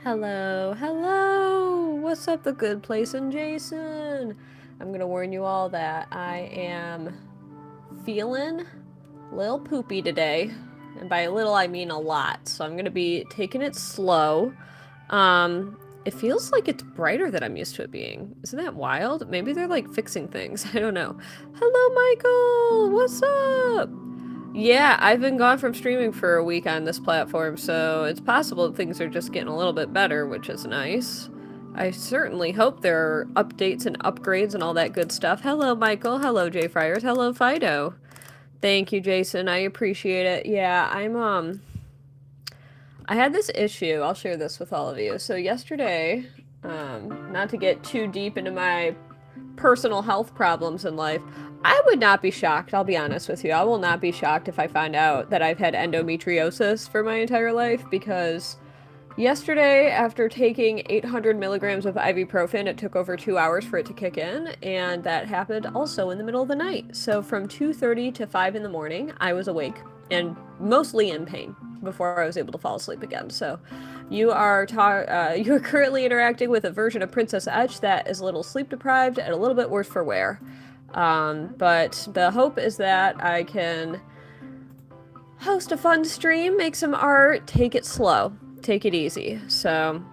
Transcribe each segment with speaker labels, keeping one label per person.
Speaker 1: Hello, hello! What's up, the good place and Jason? I'm gonna warn you all that I am feeling a little poopy today. And by a little, I mean a lot. So I'm gonna be taking it slow. It feels like it's brighter than I'm used to it being. Isn't that wild? Maybe they're like fixing things. I don't know. Hello, Michael! What's up? Yeah, I've been gone from streaming for a week on this platform, so it's possible that things are just getting a little bit better, which is nice. I certainly hope there are updates and upgrades and all that good stuff. Hello, Michael. Hello, Jay Friars. Hello, Fido. Thank you, Jason. I appreciate it. Yeah, I had this issue. I'll share this with all of you. So yesterday, not to get too deep into my personal health problems in life, I would not be shocked, I'll be honest with you. I will not be shocked if I find out that I've had endometriosis for my entire life, because yesterday, after taking 800 milligrams of ibuprofen, it took over 2 hours for it to kick in, and that happened also in the middle of the night. So from 2:30 to 5 in the morning, I was awake and mostly in pain before I was able to fall asleep again. So you are currently interacting with a version of Princess Etch that is a little sleep deprived and a little bit worse for wear. But the hope is that I can host a fun stream, make some art, take it slow, take it easy. So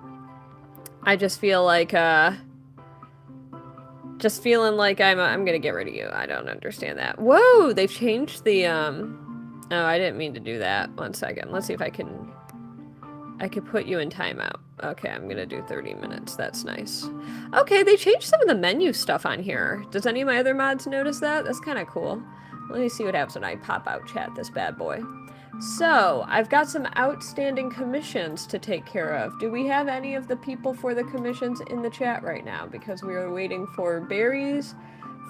Speaker 1: I just feel like just feeling like I'm gonna get rid of you. I don't understand that. Whoa, they've changed the oh, I didn't mean to do that. 1 second. Let's see if I could put you in timeout. Okay, I'm gonna do 30 minutes. That's nice. Okay, they changed some of the menu stuff on here. Does any of my other mods notice that? That's kind of cool. Let me see what happens when I pop out chat this bad boy. So, I've got some outstanding commissions to take care of. Do we have any of the people for the commissions in the chat right now? Because we are waiting for Berries,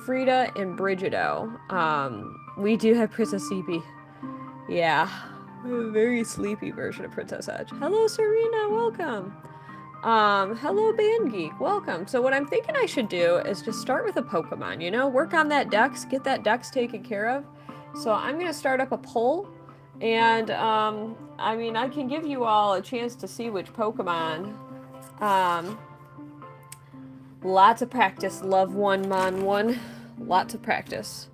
Speaker 1: Frida, and Brigido. We do have Princess CP. Yeah. A very sleepy version of Princess Edge. Hello, Serena, welcome. Hello, Band Geek, welcome. So what I'm thinking I should do is just start with a Pokemon, you know? Work on that dex, get that dex taken care of. So I'm gonna start up a poll, and, I mean, I can give you all a chance to see which Pokemon. Lots of practice, love one, mon one. Lots of practice.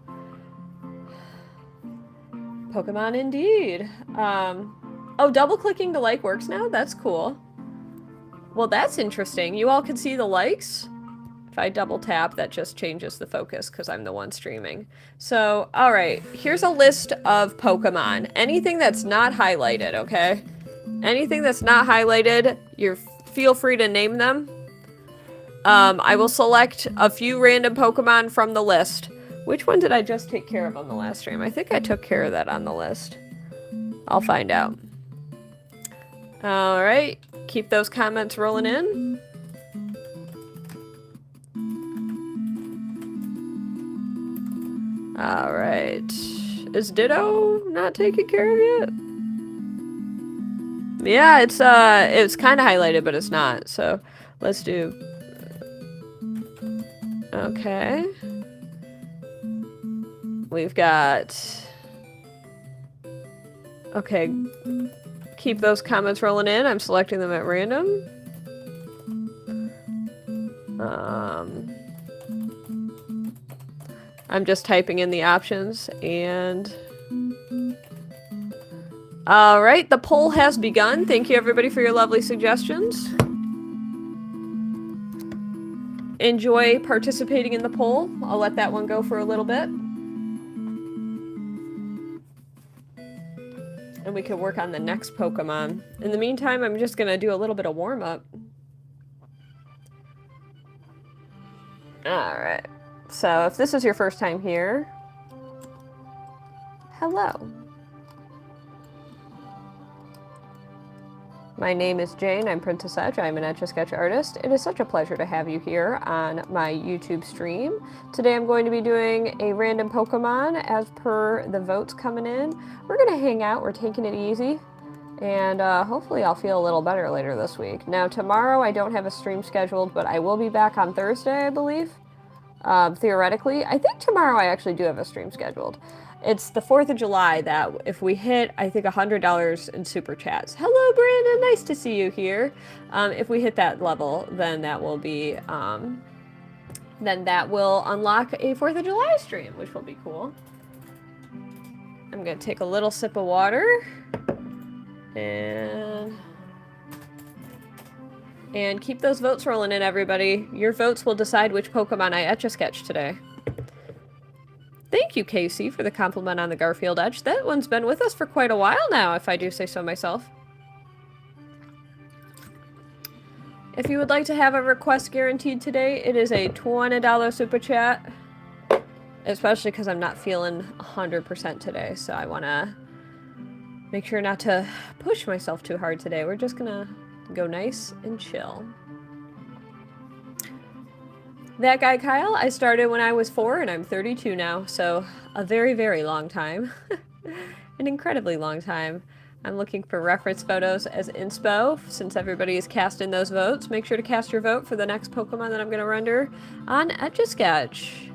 Speaker 1: Pokemon indeed. Oh, double-clicking to like works now? That's cool. Well, that's interesting. You all can see the likes? If I double tap, that just changes the focus because I'm the one streaming. So, alright, here's a list of Pokemon. Anything that's not highlighted, okay? Anything that's not highlighted, feel free to name them. I will select a few random Pokemon from the list. Which one did I just take care of on the last stream? I think I took care of that on the list. I'll find out. Alright, keep those comments rolling in. Alright. Is Ditto not taken care of yet? Yeah, it's kind of highlighted, but it's not. So, let's do... Okay. We've got... Okay. Keep those comments rolling in. I'm selecting them at random. I'm just typing in the options, and... Alright, the poll has begun. Thank you everybody for your lovely suggestions. Enjoy participating in the poll. I'll let that one go for a little bit. And we can work on the next Pokemon. In the meantime, I'm just gonna do a little bit of warm-up. Alright. So, if this is your first time here... Hello. My name is Jane, I'm Princess Etch, I'm an Etch A Sketch artist. It is such a pleasure to have you here on my YouTube stream. Today I'm going to be doing a random Pokemon as per the votes coming in. We're gonna hang out, we're taking it easy, and hopefully I'll feel a little better later this week. Now tomorrow I don't have a stream scheduled, but I will be back on Thursday, I believe. Theoretically. I think tomorrow I actually do have a stream scheduled. It's the 4th of July that if we hit, I think, $100 in super chats. Hello, Brandon. Nice to see you here. If we hit that level, then that will be, then that will unlock a 4th of July stream, which will be cool. I'm going to take a little sip of water. And keep those votes rolling in, everybody. Your votes will decide which Pokemon I Etch A Sketch today. Thank you, Casey, for the compliment on the Garfield Etch. That one's been with us for quite a while now, if I do say so myself. If you would like to have a request guaranteed today, it is a $20 super chat. Especially because I'm not feeling 100% today, so I want to make sure not to push myself too hard today. We're just gonna go nice and chill. That guy, Kyle, I started when I was 4 and I'm 32 now, so a very, very long time. An incredibly long time. I'm looking for reference photos as inspo, since everybody is casting those votes. Make sure to cast your vote for the next Pokemon that I'm going to render on Etch A Sketch.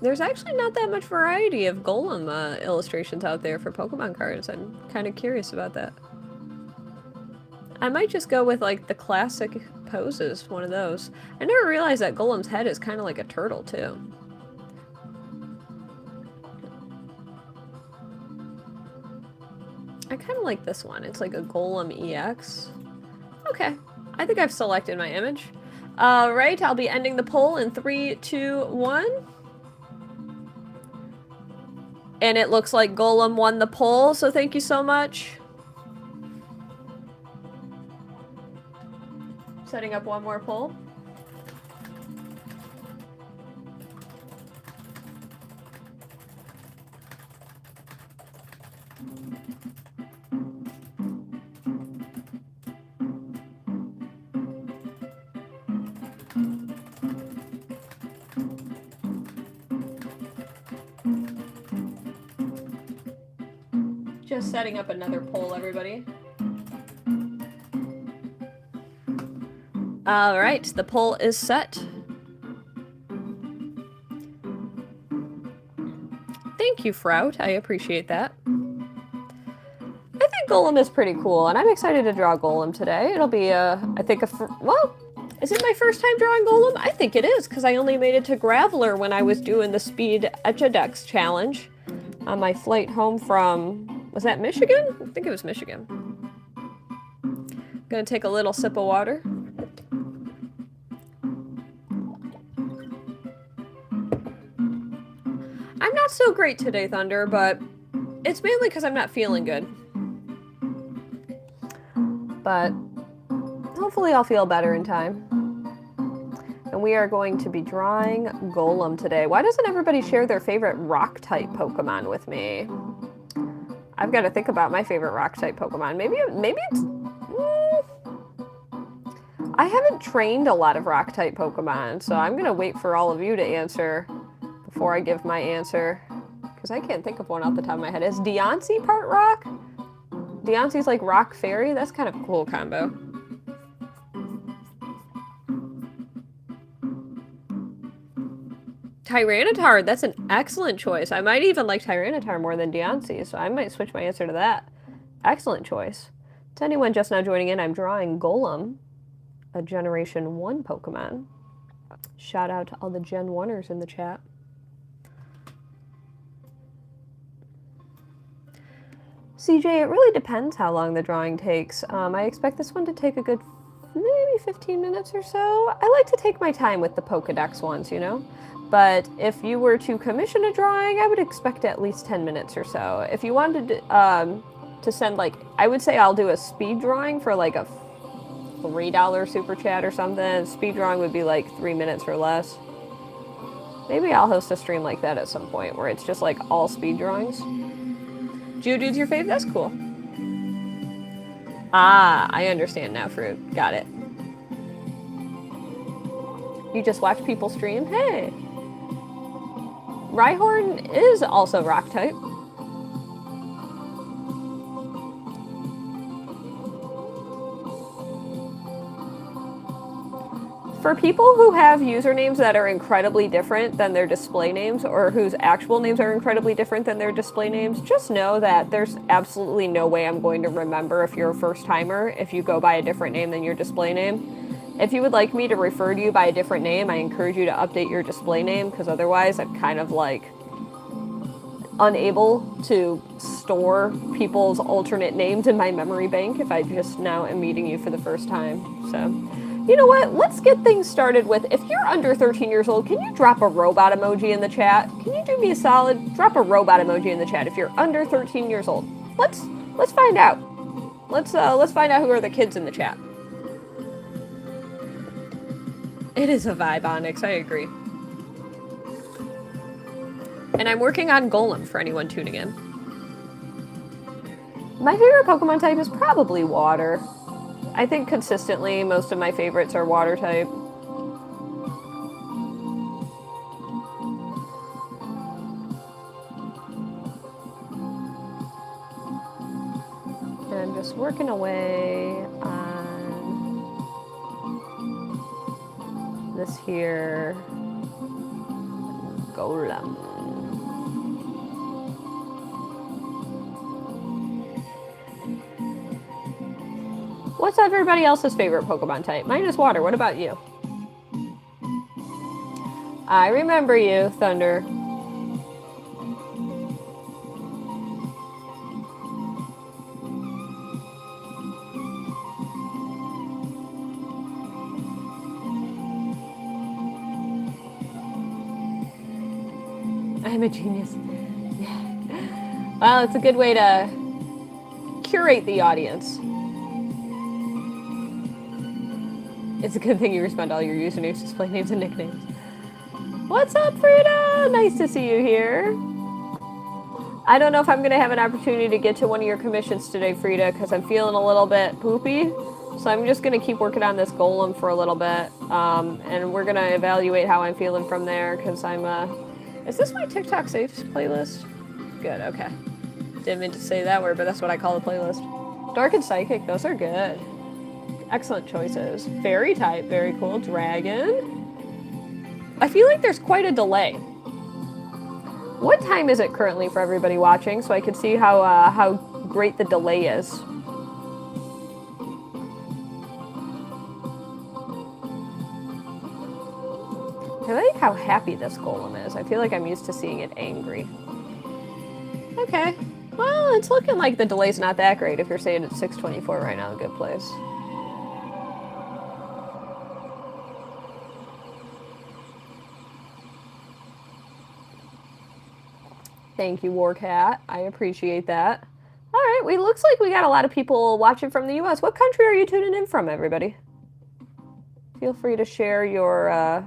Speaker 1: There's actually not that much variety of Golem illustrations out there for Pokemon cards. I'm kind of curious about that. I might just go with, like, the classic poses, one of those. I never realized that Golem's head is kind of like a turtle, too. I kind of like this one. It's like a Golem EX. Okay. I think I've selected my image. Alright, I'll be ending the poll in 3, 2, 1. And it looks like Golem won the poll, so thank you so much. Setting up one more poll. Just setting up another poll, everybody. All right, the poll is set. Thank you, Frout. I appreciate that. I think Golem is pretty cool, and I'm excited to draw Golem today. It'll be, I think, well, is it my first time drawing Golem? I think it is, because I only made it to Graveler when I was doing the Speed Etch-A-Dex challenge on my flight home from, was that Michigan? I think it was Michigan. Gonna take a little sip of water. I'm not so great today, Thunder, but it's mainly because I'm not feeling good. But hopefully I'll feel better in time. And we are going to be drawing Golem today. Why doesn't everybody share their favorite rock-type Pokemon with me? I've got to think about my favorite rock-type Pokemon. Maybe it's... I haven't trained a lot of rock-type Pokemon, so I'm going to wait for all of you to answer before I give my answer, because I can't think of one off the top of my head. Is Deontay part rock? Deontay's like rock fairy? That's kind of a cool combo. Tyranitar, that's an excellent choice. I might even like Tyranitar more than Deontay, so I might switch my answer to that. Excellent choice. To anyone just now joining in, I'm drawing Golem, a Generation 1 Pokemon. Shout out to all the Gen 1ers in the chat. CJ, it really depends how long the drawing takes. I expect this one to take a good maybe 15 minutes or so. I like to take my time with the Pokedex ones, you know? But if you were to commission a drawing, I would expect at least 10 minutes or so. If you wanted to send, like, I would say I'll do a speed drawing for like a $3 super chat or something. Speed drawing would be like 3 minutes or less. Maybe I'll host a stream like that at some point where it's just like all speed drawings. Juju's your fave? That's cool. Ah, I understand now, Fruit. Got it. You just watch people stream? Hey! Rhyhorn is also rock type. For people who have usernames that are incredibly different than their display names, or whose actual names are incredibly different than their display names, just know that there's absolutely no way I'm going to remember if you're a first-timer if you go by a different name than your display name. If you would like me to refer to you by a different name, I encourage you to update your display name, because otherwise I'm kind of like unable to store people's alternate names in my memory bank if I just now am meeting you for the first time. So, you know what? Let's get things started with, if you're under 13 years old, can you drop a robot emoji in the chat? Can you do me a solid? Drop a robot emoji in the chat if you're under 13 years old. Let's find out. Let's find out who are the kids in the chat. It is a vibe, Onyx. I agree. And I'm working on Golem for anyone tuning in. My favorite Pokemon type is probably water. I think consistently most of my favorites are water type. And I'm just working away on this here Golem. What's everybody else's favorite Pokemon type? Mine is water. What about you? I remember you, Thunder. I'm a genius. Well, it's a good way to curate the audience. It's a good thing you respond to all your usernames, display names, and nicknames. What's up, Frida? Nice to see you here. I don't know if I'm going to have an opportunity to get to one of your commissions today, Frida, because I'm feeling a little bit poopy. So I'm just going to keep working on this Golem for a little bit. And we're going to evaluate how I'm feeling from there, because I'm... Is this my TikTok saves playlist? Good, okay. Didn't mean to say that word, but that's what I call the playlist. Dark and Psychic, those are good. Excellent choices. Fairy type, very cool. Dragon. I feel like there's quite a delay. What time is it currently for everybody watching, so I can see how great the delay is? I like how happy this Golem is. I feel like I'm used to seeing it angry. Okay. Well, it's looking like the delay's not that great if you're saying it's 6:24 right now. Good place. Thank you, Warcat. I appreciate that. All right, looks like we got a lot of people watching from the U.S. What country are you tuning in from, everybody? Feel free to share your I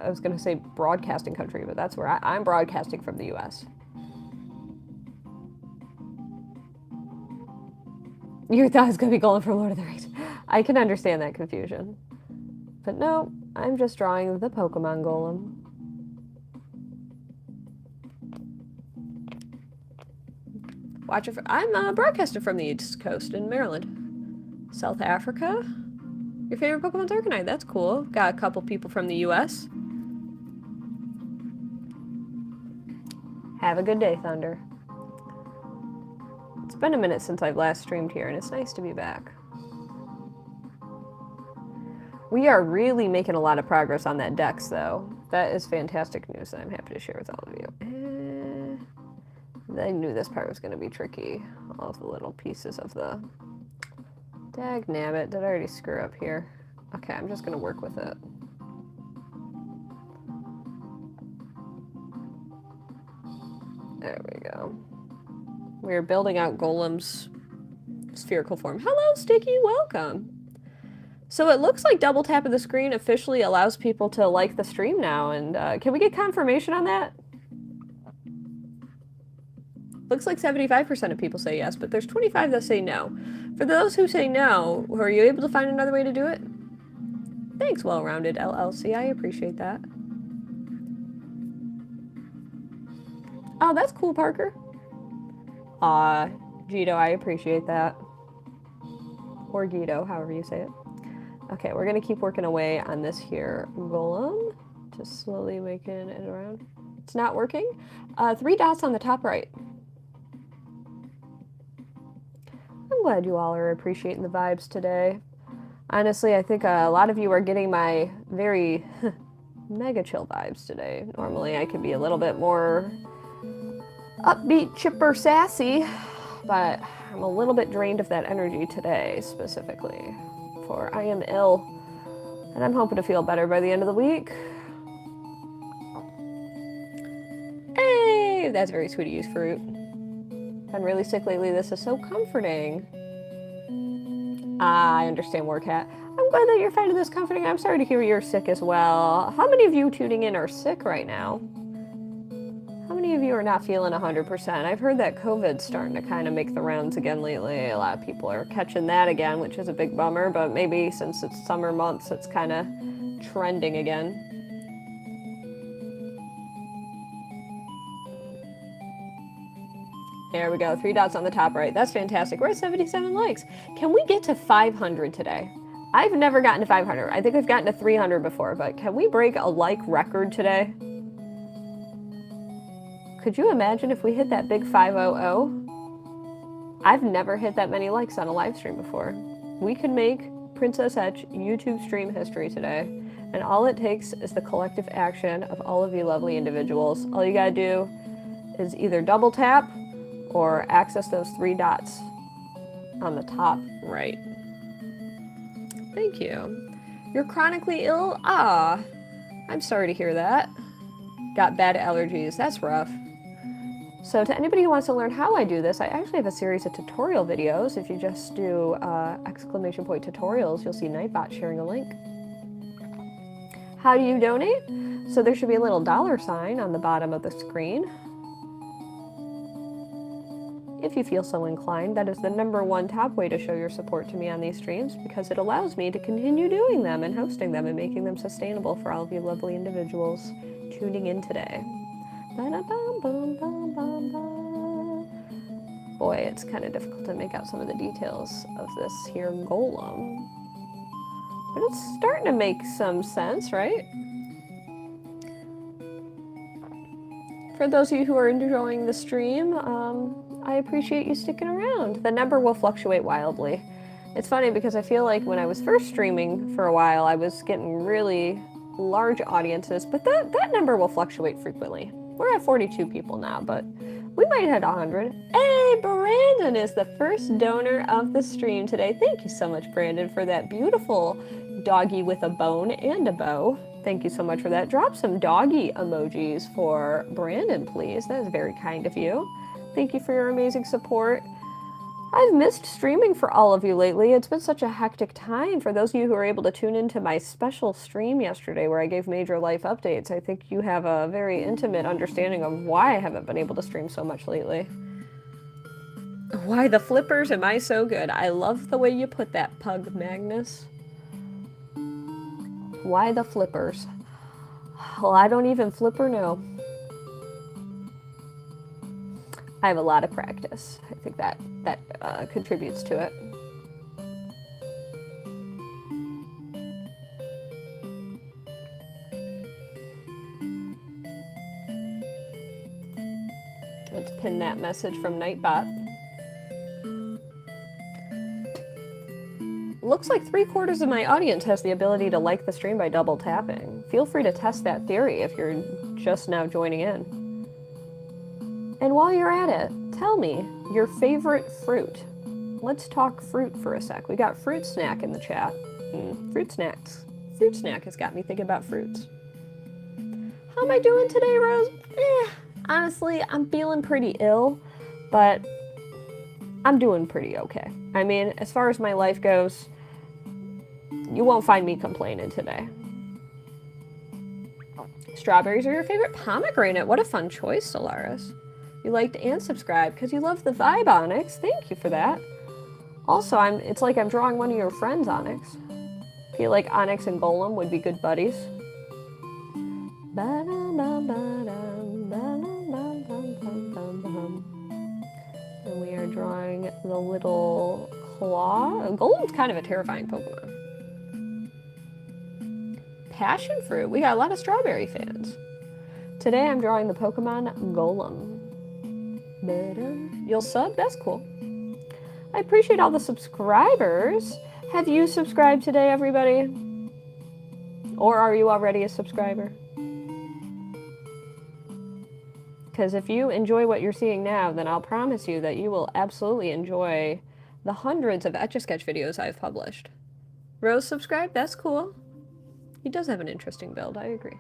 Speaker 1: was going to say broadcasting country, but that's where I'm broadcasting from the U.S. You thought it was going to be Golem from Lord of the Rings. I can understand that confusion. But no, I'm just drawing the Pokemon Golem. Watch it for, I'm broadcasting from the East Coast in Maryland. South Africa? Your favorite Pokemon's Arcanine, that's cool. Got a couple people from the US. Have a good day, Thunder. It's been a minute since I've last streamed here, and it's nice to be back. We are really making a lot of progress on that Dex, though. That is fantastic news that I'm happy to share with all of you. I knew this part was going to be tricky. All of the little pieces of the... Dagnabbit, did I already screw up here? Okay, I'm just going to work with it. There we go. We're building out Golem's spherical form. Hello, Sticky, welcome! So it looks like double tapping the screen officially allows people to like the stream now, and can we get confirmation on that? Looks like 75% of people say yes, but there's 25 that say no. For those who say no, are you able to find another way to do it? Thanks, Well-Rounded LLC. I appreciate that. Oh, that's cool, Parker. Gito, I appreciate that. or Guido, however you say it. Okay, we're gonna keep working away on this here golem. Just slowly making it around. It's not working. 3 dots on the top right. I'm glad you all are appreciating the vibes today. Honestly, I think a lot of you are getting my very mega chill vibes today. Normally I could be a little bit more upbeat, chipper, sassy, but I'm a little bit drained of that energy today, specifically. For I am ill, and I'm hoping to feel better by the end of the week. Hey, that's very sweet to use fruit. I'm really sick lately. This is so comforting. I understand, Warcat. I'm glad that you're finding this comforting. I'm sorry to hear you're sick as well. How many of you tuning in are sick right now? How many of you are not feeling 100%? I've heard that COVID's starting to kind of make the rounds again lately. A lot of people are catching that again, which is a big bummer, but maybe since it's summer months, it's kind of trending again. There we go, 3 dots on the top right. That's fantastic. We're at 77 likes. Can we get to 500 today? I've never gotten to 500. I think I've gotten to 300 before, but can we break a like record today? Could you imagine if we hit that big 500? I've never hit that many likes on a live stream before. We could make Princess Etch YouTube stream history today, and all it takes is the collective action of all of you lovely individuals. All you gotta do is either double tap or access those 3 dots on the top right. Thank you. You're chronically ill? Ah, I'm sorry to hear that. Got bad allergies. That's rough. So to anybody who wants to learn how I do this, I actually have a series of tutorial videos. If you just do exclamation point tutorials, you'll see Nightbot sharing a link. How do you donate? So there should be a little $sign on the bottom of the screen. If you feel so inclined, that is the #1 top way to show your support to me on these streams, because it allows me to continue doing them and hosting them and making them sustainable for all of you lovely individuals tuning in today. Boy, it's kind of difficult to make out some of the details of this here golem. But it's starting to make some sense, right? For those of you who are enjoying the stream, I appreciate you sticking around. The number will fluctuate wildly. It's funny because I feel like when I was first streaming for a while, I was getting really large audiences, but that number will fluctuate frequently. We're at 42 people now, but we might hit 100. Hey, Brandon is the first donor of the stream today. Thank you so much, Brandon, for that beautiful doggy with a bone and a bow. Thank you so much for that. Drop some doggy emojis for Brandon, please. That is very kind of you. Thank you for your amazing support. I've missed streaming for all of you lately. It's been such a hectic time. For those of you who were able to tune into my special stream yesterday where I gave major life updates, I think you have a very intimate understanding of why I haven't been able to stream so much lately. Why the flippers? Am I so good? I love the way you put that, Pug Magnus. Why the flippers? Well, I don't even flipper know. I have a lot of practice. I think that contributes to it. Let's pin that message from Nightbot. Looks like 3/4 of my audience has the ability to like the stream by double tapping. Feel free to test that theory if you're just now joining in. And while you're at it, tell me your favorite fruit. Let's talk fruit for a sec. We got fruit snack in the chat. Fruit snacks. Fruit snack has got me thinking about fruits. How am I doing today, Rose? Honestly, I'm feeling pretty ill, but I'm doing pretty okay. I mean, as far as my life goes, you won't find me complaining today. Strawberries are your favorite? Pomegranate. What a fun choice, Solaris. You liked and subscribed because you love the vibe, Onyx. Thank you for that. Also, it's like I'm drawing one of your friends, Onyx. I feel like Onyx and Golem would be good buddies. And we are drawing the little Claw? Golem's kind of a terrifying Pokemon. Passion fruit. We got a lot of strawberry fans. Today I'm drawing the Pokemon Golem. You'll sub? That's cool. I appreciate all the subscribers. Have you subscribed today, everybody? Or are you already a subscriber? Because if you enjoy what you're seeing now, then I'll promise you that you will absolutely enjoy the hundreds of Etch A Sketch videos I've published. Rose subscribed? That's cool. He does have an interesting build, I agree.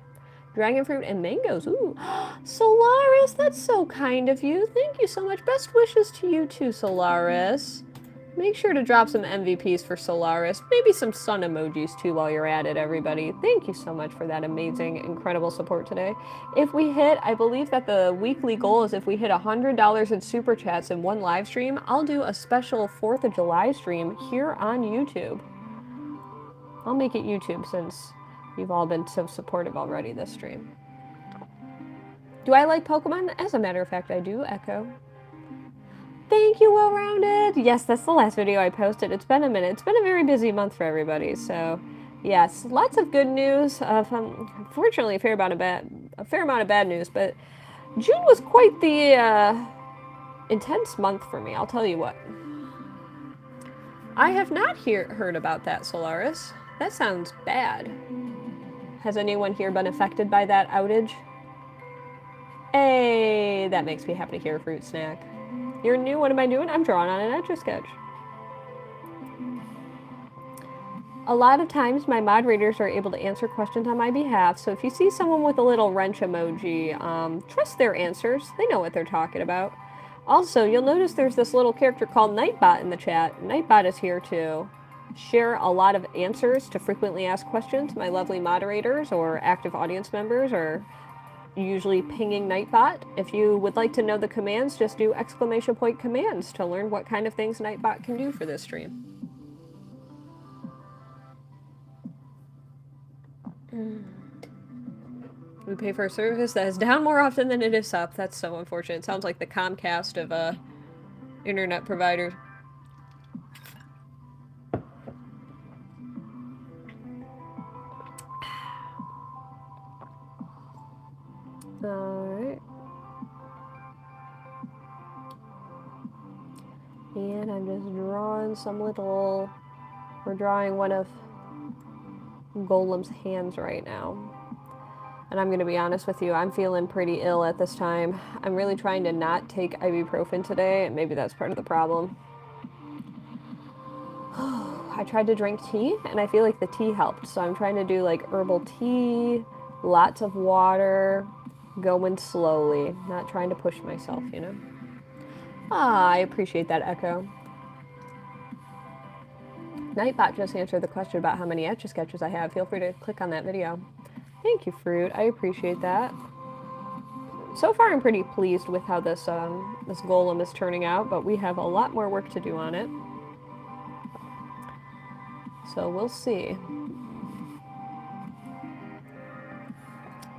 Speaker 1: Dragon fruit and mangoes. Ooh. Solaris, that's so kind of you. Thank you so much. Best wishes to you too, Solaris. Make sure to drop some MVPs for Solaris. Maybe some sun emojis too while you're at it, everybody. Thank you so much for that amazing, incredible support today. If we hit, I believe that the weekly goal is if we hit $100 in super chats in one live stream, I'll do a special 4th of July stream here on YouTube. I'll make it YouTube since you've all been so supportive already this stream. Do I like Pokemon? As a matter of fact, I do, Echo. Thank you, Well-Rounded! Yes, that's the last video I posted. It's been a minute. It's been a very busy month for everybody, so yes, lots of good news. Unfortunately, a fair amount of bad news, but June was quite the intense month for me, I'll tell you what. I have not heard about that, Solaris. That sounds bad. Has anyone here been affected by that outage? Hey, that makes me happy to hear, Fruit Snack. You're new, what am I doing? I'm drawing on an Etch A Sketch. A lot of times my moderators are able to answer questions on my behalf, so if you see someone with a little wrench emoji, trust their answers. They know what they're talking about. Also, you'll notice there's this little character called Nightbot in the chat. Nightbot is here to share a lot of answers to frequently asked questions. My lovely moderators or active audience members are usually pinging Nightbot. If you would like to know the commands, just do !commands to learn what kind of things Nightbot can do for this stream. We pay for a service that is down more often than it is up. That's so unfortunate. It sounds like the Comcast of internet providers. Alright. And I'm just drawing some little... We're drawing one of Golem's hands right now. And I'm going to be honest with you, I'm feeling pretty ill at this time. I'm really trying to not take ibuprofen today, and maybe that's part of the problem. I tried to drink tea, and I feel like the tea helped. So I'm trying to do like herbal tea, lots of water, going slowly, not trying to push myself, you know? Ah, I appreciate that, Echo. Nightbot just answered the question about how many Etch A Sketches I have. Feel free to click on that video. Thank you, Fruit. I appreciate that. So far, I'm pretty pleased with how this this Golem is turning out, but we have a lot more work to do on it. So we'll see.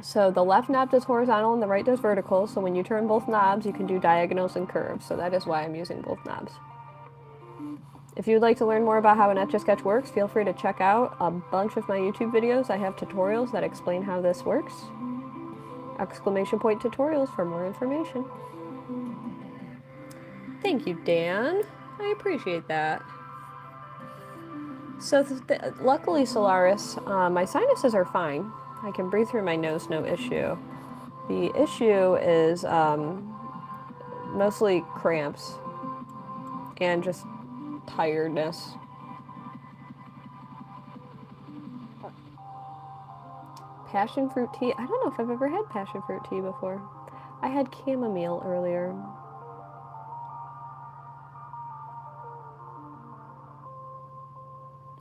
Speaker 1: So the left knob does horizontal and the right does vertical, so when you turn both knobs, you can do diagonals and curves, so that is why I'm using both knobs. If you'd like to learn more about how an Etch A Sketch works, feel free to check out a bunch of my YouTube videos. I have tutorials that explain how this works. !tutorials for more information. Thank you, Dan. I appreciate that. So, luckily, Solaris, my sinuses are fine. I can breathe through my nose, no issue. The issue is mostly cramps and just tiredness. Passion fruit tea. I don't know if I've ever had passion fruit tea before. I had chamomile earlier.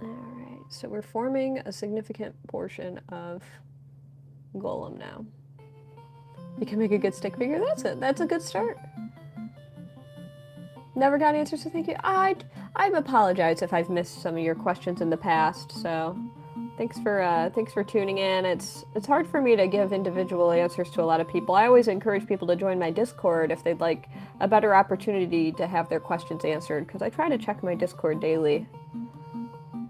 Speaker 1: Alright, so we're forming a significant portion of Golem now. You can make a good stick figure. That's it. That's a good start. Never got answers, so thank you. I apologize if I've missed some of your questions in the past, so Thanks for tuning in. It's hard for me to give individual answers to a lot of people. I always encourage people to join my Discord if they'd like a better opportunity to have their questions answered, because I try to check my Discord daily.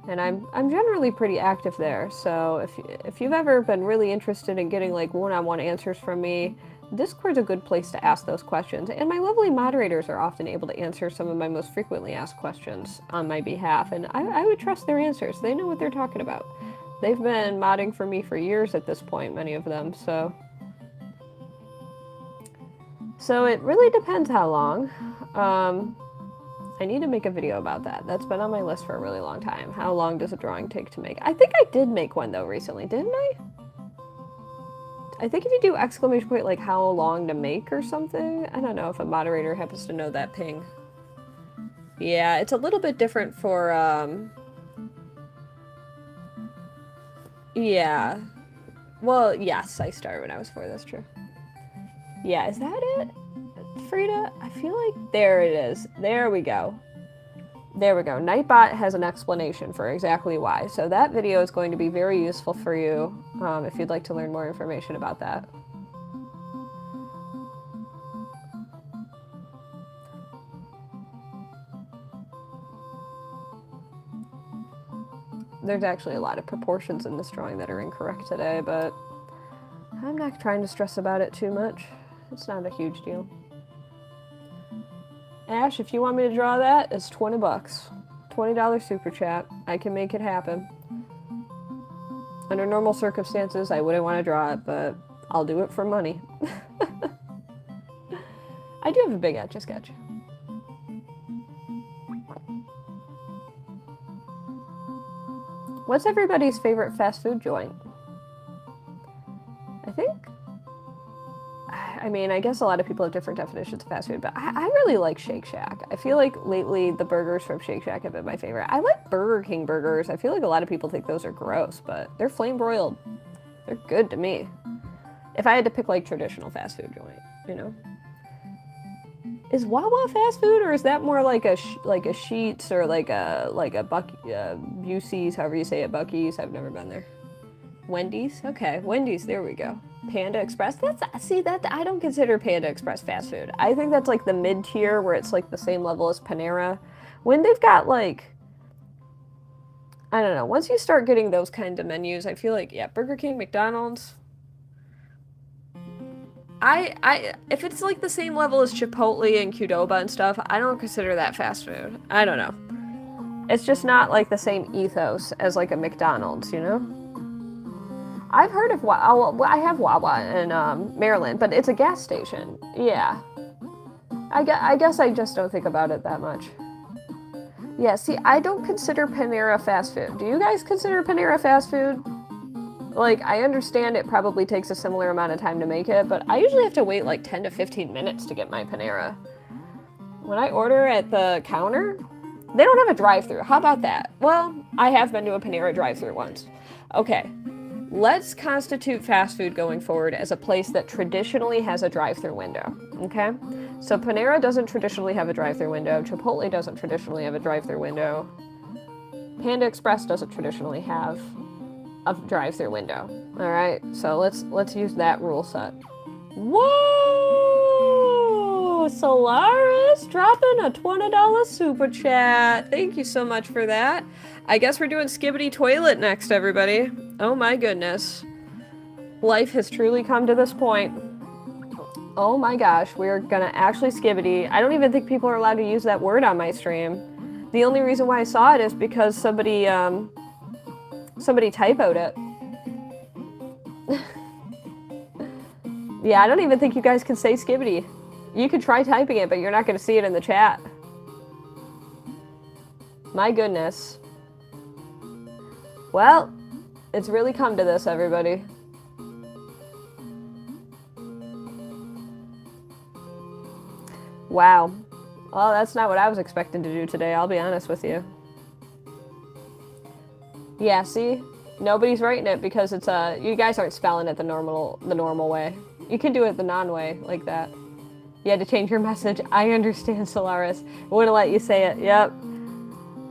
Speaker 1: And I'm generally pretty active there. So if you've ever been really interested in getting like one-on-one answers from me, Discord's a good place to ask those questions. And my lovely moderators are often able to answer some of my most frequently asked questions on my behalf. And I would trust their answers. They know what they're talking about. They've been modding for me for years at this point, many of them, so it really depends how long. I need to make a video about that. That's been on my list for a really long time. How long does a drawing take to make? I think I did make one, though, recently, didn't I? I think if you do exclamation point, like, how long to make or something? I don't know if a moderator happens to know that ping. Yeah, it's a little bit different for, yeah. Well, yes, I started when I was 4, that's true. Yeah, is that it? Frida? I feel like there it is. There we go. There we go. Nightbot has an explanation for exactly why. So that video is going to be very useful for you if you'd like to learn more information about that. There's actually a lot of proportions in this drawing that are incorrect today, but I'm not trying to stress about it too much. It's not a huge deal. Ash, if you want me to draw that, it's 20 bucks. $20 super chat. I can make it happen. Under normal circumstances, I wouldn't want to draw it, but I'll do it for money. I do have a big Etch A Sketch. What's everybody's favorite fast food joint? I mean, I guess a lot of people have different definitions of fast food, but I really like Shake Shack. I feel like lately the burgers from Shake Shack have been my favorite. I like Burger King burgers. I feel like a lot of people think those are gross, but they're flame broiled. They're good to me. If I had to pick like traditional fast food joint, you know? Is Wawa fast food, or is that more like a Sheetz or like a Busey's, however you say it, Buc-ee's? I've never been there. Wendy's? Okay, Wendy's, there we go. Panda Express? I don't consider Panda Express fast food. I think that's like the mid-tier where it's like the same level as Panera. When they've got like, I don't know, once you start getting those kind of menus, I feel like, yeah, Burger King, McDonald's. If it's like the same level as Chipotle and Qdoba and stuff, I don't consider that fast food. I don't know. It's just not like the same ethos as like a McDonald's, you know? I've heard of Wawa. I have Wawa in Maryland, but it's a gas station. Yeah. I guess I just don't think about it that much. Yeah, see, I don't consider Panera fast food. Do you guys consider Panera fast food? Like, I understand it probably takes a similar amount of time to make it, but I usually have to wait like 10 to 15 minutes to get my Panera. When I order at the counter, they don't have a drive-thru. How about that? Well, I have been to a Panera drive-thru once. Okay. Let's constitute fast food going forward as a place that traditionally has a drive-thru window, okay? So Panera doesn't traditionally have a drive-thru window. Chipotle doesn't traditionally have a drive-thru window. Panda Express doesn't traditionally have a drive-thru window, all right? So let's use that rule set. Whoa! Solaris dropping a $20 super chat. Thank you so much for that. I guess we're doing Skibidi Toilet next, everybody. Oh my goodness. Life has truly come to this point. Oh my gosh, we're gonna actually Skibidi. I don't even think people are allowed to use that word on my stream. The only reason why I saw it is because somebody typoed it. Yeah, I don't even think you guys can say Skibidi. You could try typing it, but you're not gonna see it in the chat. My goodness. Well, it's really come to this, everybody. Wow. Well, that's not what I was expecting to do today, I'll be honest with you. Yeah, see? Nobody's writing it because it's you guys aren't spelling it the normal way. You can do it the non-way, like that. You had to change your message. I understand, Solaris. I wouldn't let you say it. Yep.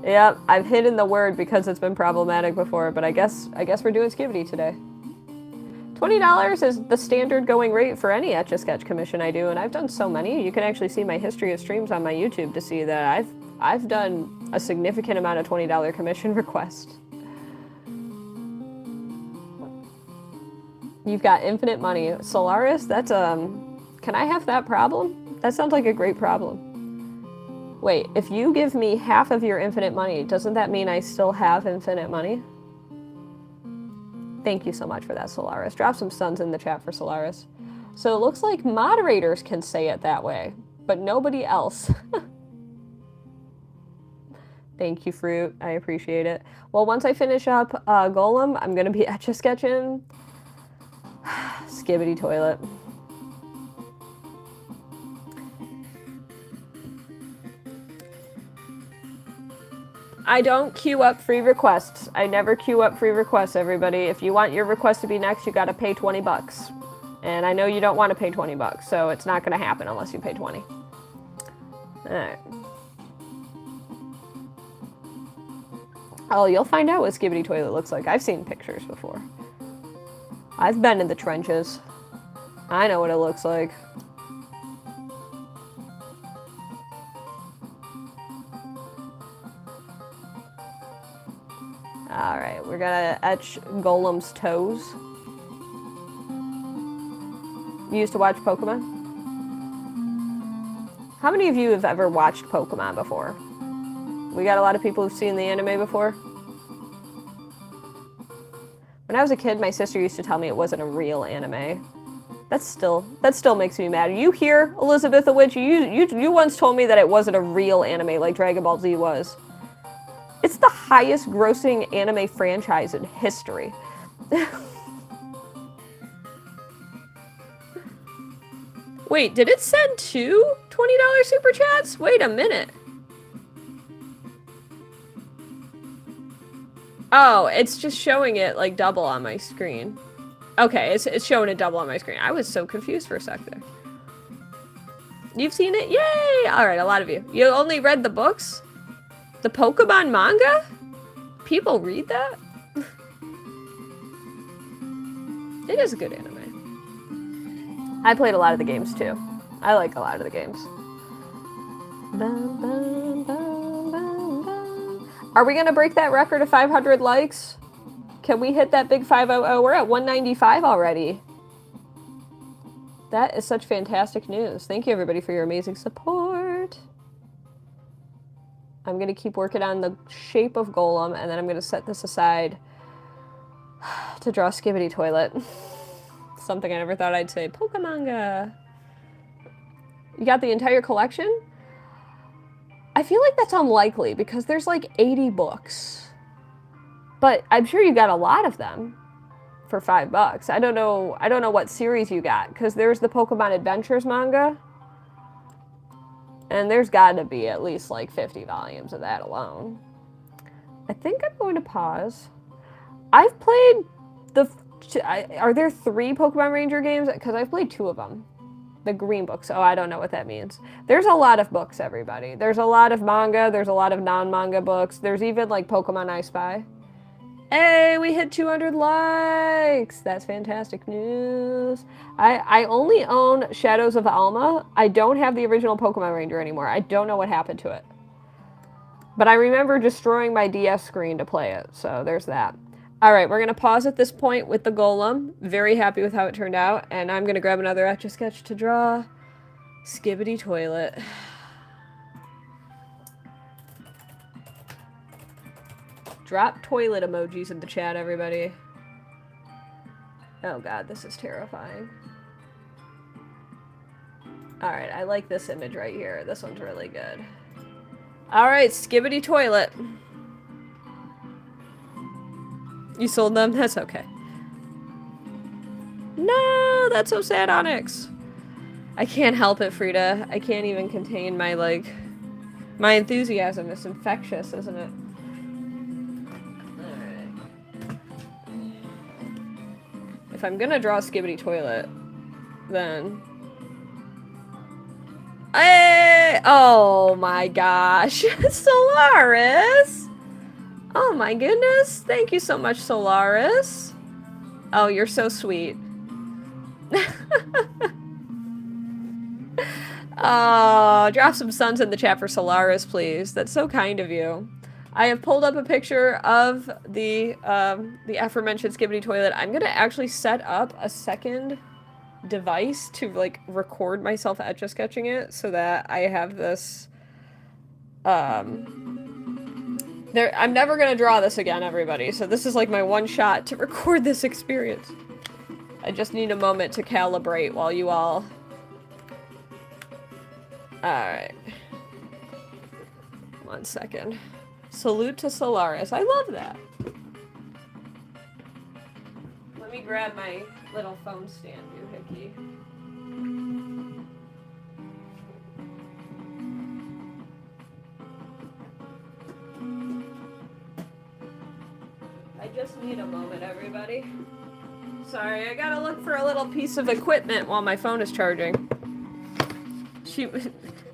Speaker 1: Yep, I've hidden the word because it's been problematic before, but I guess we're doing Skibidi today. $20 is the standard going rate for any Etch A Sketch commission I do, and I've done so many. You can actually see my history of streams on my YouTube to see that I've done a significant amount of $20 commission requests. You've got infinite money. Solaris, that's, can I have that problem? That sounds like a great problem. Wait, if you give me half of your infinite money, doesn't that mean I still have infinite money? Thank you so much for that, Solaris. Drop some suns in the chat for Solaris. So it looks like moderators can say it that way, but nobody else. Thank you, Fruit. I appreciate it. Well, once I finish up Golem, I'm going to be Etch A Sketching Skibidi Toilet. I don't queue up free requests. I never queue up free requests, everybody. If you want your request to be next, you gotta pay 20 bucks. And I know you don't want to pay 20 bucks, so it's not gonna happen unless you pay 20. Alright. Oh, you'll find out what Skibidi Toilet looks like. I've seen pictures before. I've been in the trenches. I know what it looks like. Alright, we're gonna etch Golem's toes. You used to watch Pokemon? How many of you have ever watched Pokemon before? We got a lot of people who've seen the anime before? When I was a kid, my sister used to tell me it wasn't a real anime. That still makes me mad. You hear, Elizabeth the Witch? You once told me that it wasn't a real anime like Dragon Ball Z was. It's the highest grossing anime franchise in history. Wait, did it send two $20 super chats? Wait a minute. Oh, it's just showing it like double on my screen. Okay, it's showing it double on my screen. I was so confused for a sec there. You've seen it? Yay! Alright, a lot of you. You only read the books? The Pokemon manga? People read that? It is a good anime. I played a lot of the games too. I like a lot of the games. Are we gonna break that record of 500 likes? Can we hit that big 500? We're at 195 already. That is such fantastic news. Thank you everybody for your amazing support. I'm going to keep working on the shape of Golem, and then I'm going to set this aside to draw Skibidi Toilet. Something I never thought I'd say. Pokemanga. You got the entire collection? I feel like that's unlikely, because there's like 80 books. But I'm sure you got a lot of them for $5. I don't know what series you got, because there's the Pokemon Adventures manga. And there's got to be at least like 50 volumes of that alone. I think I'm going to pause. I've played the... Are there 3 Pokemon Ranger games? Because I've played 2 of them. The green books. Oh, I don't know what that means. There's a lot of books, everybody. There's a lot of manga. There's a lot of non-manga books. There's even like Pokemon I Spy. Hey, we hit 200 likes! That's fantastic news. I only own Shadows of Alma. I don't have the original Pokemon Ranger anymore. I don't know what happened to it. But I remember destroying my DS screen to play it, so there's that. Alright, we're going to pause at this point with the Golem. Very happy with how it turned out, and I'm going to grab another Etch A Sketch to draw Skibidi Toilet. Drop toilet emojis in the chat, everybody. Oh god, this is terrifying. Alright, I like this image right here. This one's really good. Alright, Skibidi Toilet. You sold them? That's okay. No, that's so sad, Onyx. I can't help it, Frida. I can't even contain my, like... My enthusiasm. It's infectious, isn't it? If I'm gonna draw a Skibidi Toilet, then... Hey! Oh my gosh! Solaris! Oh my goodness. Thank you so much, Solaris. Oh, you're so sweet. Oh, drop some suns in the chat for Solaris, please. That's so kind of you. I have pulled up a picture of the aforementioned Skibidi toilet. I'm gonna actually set up a second device to like record myself Etch A Sketching it so that I have this. I'm never gonna draw this again, everybody. So this is like my one shot to record this experience. I just need a moment to calibrate while you all. Alright. 1 second. Salute to Solaris. I love that. Let me grab my little phone stand, doohickey. I just need a moment, everybody. Sorry, I gotta look for a little piece of equipment while my phone is charging.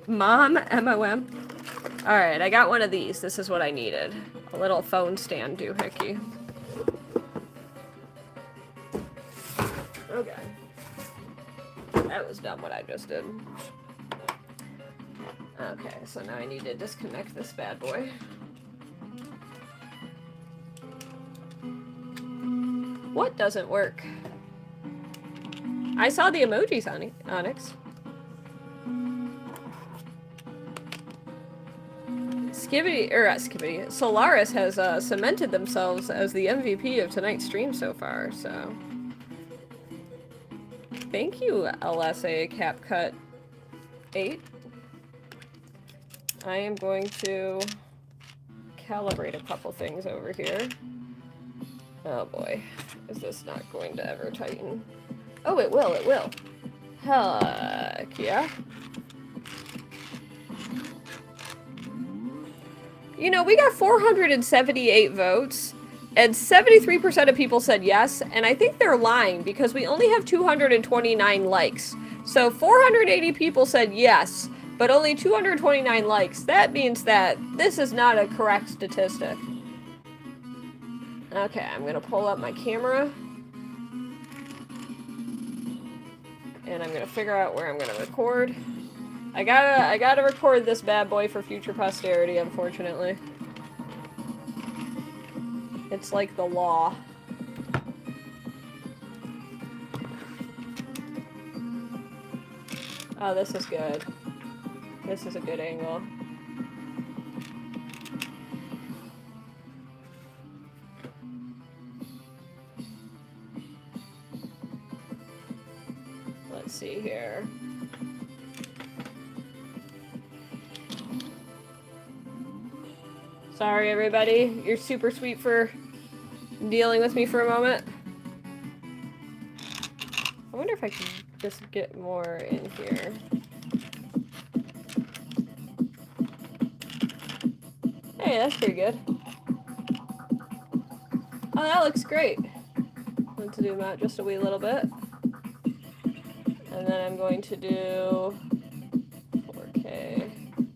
Speaker 1: Mom, M-O-M. Alright, I got one of these. This is what I needed. A little phone stand doohickey. Okay. That was dumb what I just did. Okay, so now I need to disconnect this bad boy. What doesn't work? I saw the emojis, Onyx. Skibidi. Solaris has cemented themselves as the MVP of tonight's stream so far, so. Thank you, LSA CapCut 8. I am going to calibrate a couple things over here. Oh boy, is this not going to ever tighten? Oh, it will, it will. Heck yeah. You know, we got 478 votes, and 73% of people said yes, and I think they're lying because we only have 229 likes. So 480 people said yes, but only 229 likes. That means that this is not a correct statistic. Okay, I'm gonna pull up my camera. And I'm gonna figure out where I'm gonna record. I gotta record this bad boy for future posterity, unfortunately. It's like the law. Oh, this is good. This is a good angle. Let's see here. Sorry, everybody. You're super sweet for dealing with me for a moment. I wonder if I can just get more in here. Hey, that's pretty good. Oh, that looks great. I'm going to zoom out just a wee little bit. And then I'm going to do 4K.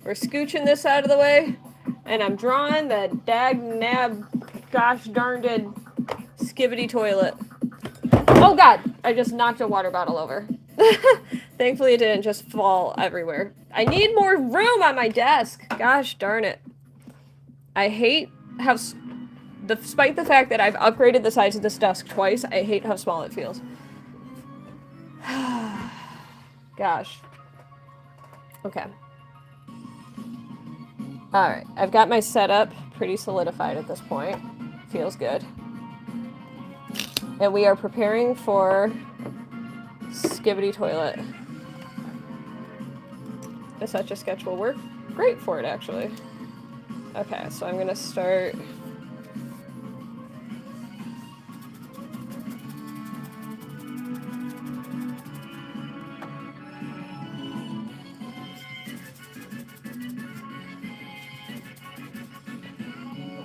Speaker 1: We're scooching this out of the way. And I'm drawing the gosh darned Skibidi toilet. Oh god! I just knocked a water bottle over. Thankfully it didn't just fall everywhere. I need more room on my desk! Gosh darn it. I hate how... Despite the fact that I've upgraded the size of this desk twice, I hate how small it feels. Gosh. Okay. Alright, I've got my setup pretty solidified at this point. Feels good. And we are preparing for Skibidi toilet. This Etch A Sketch will work great for it, actually. Okay, so I'm gonna start...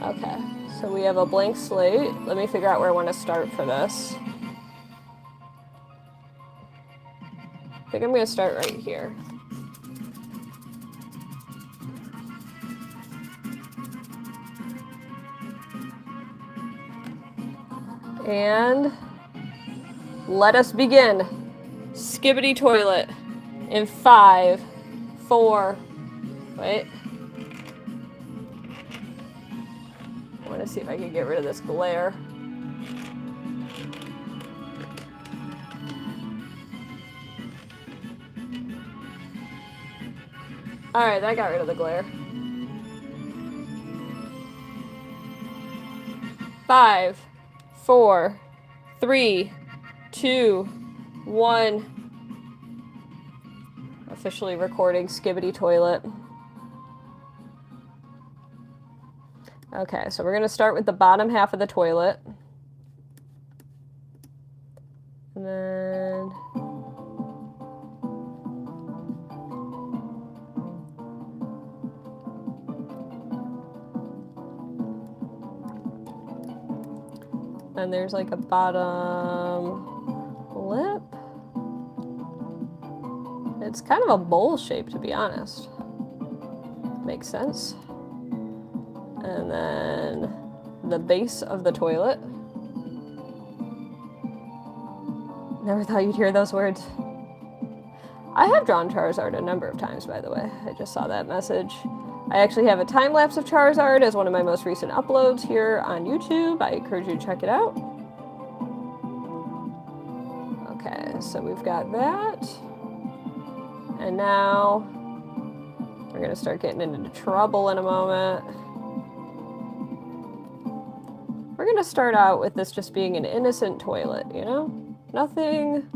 Speaker 1: Okay, so we have a blank slate. Let me figure out where I want to start for this. I think I'm going to start right here. And let us begin. Skibidi toilet in 5, 4, wait. I want to see if I can get rid of this glare. Alright, that got rid of the glare. 5, 4, 3, 2, 1. Officially recording Skibidi toilet. Okay, so we're going to start with the bottom half of the toilet. And then... and there's like a bottom lip. It's kind of a bowl shape, to be honest. Makes sense. And then the base of the toilet. Never thought you'd hear those words. I have drawn Charizard a number of times, by the way. I just saw that message. I actually have a time-lapse of Charizard as one of my most recent uploads here on YouTube. I encourage you to check it out. Okay, so we've got that. And now we're going to start getting into trouble in a moment. We're going to start out with this just being an innocent toilet, you know? Nothing,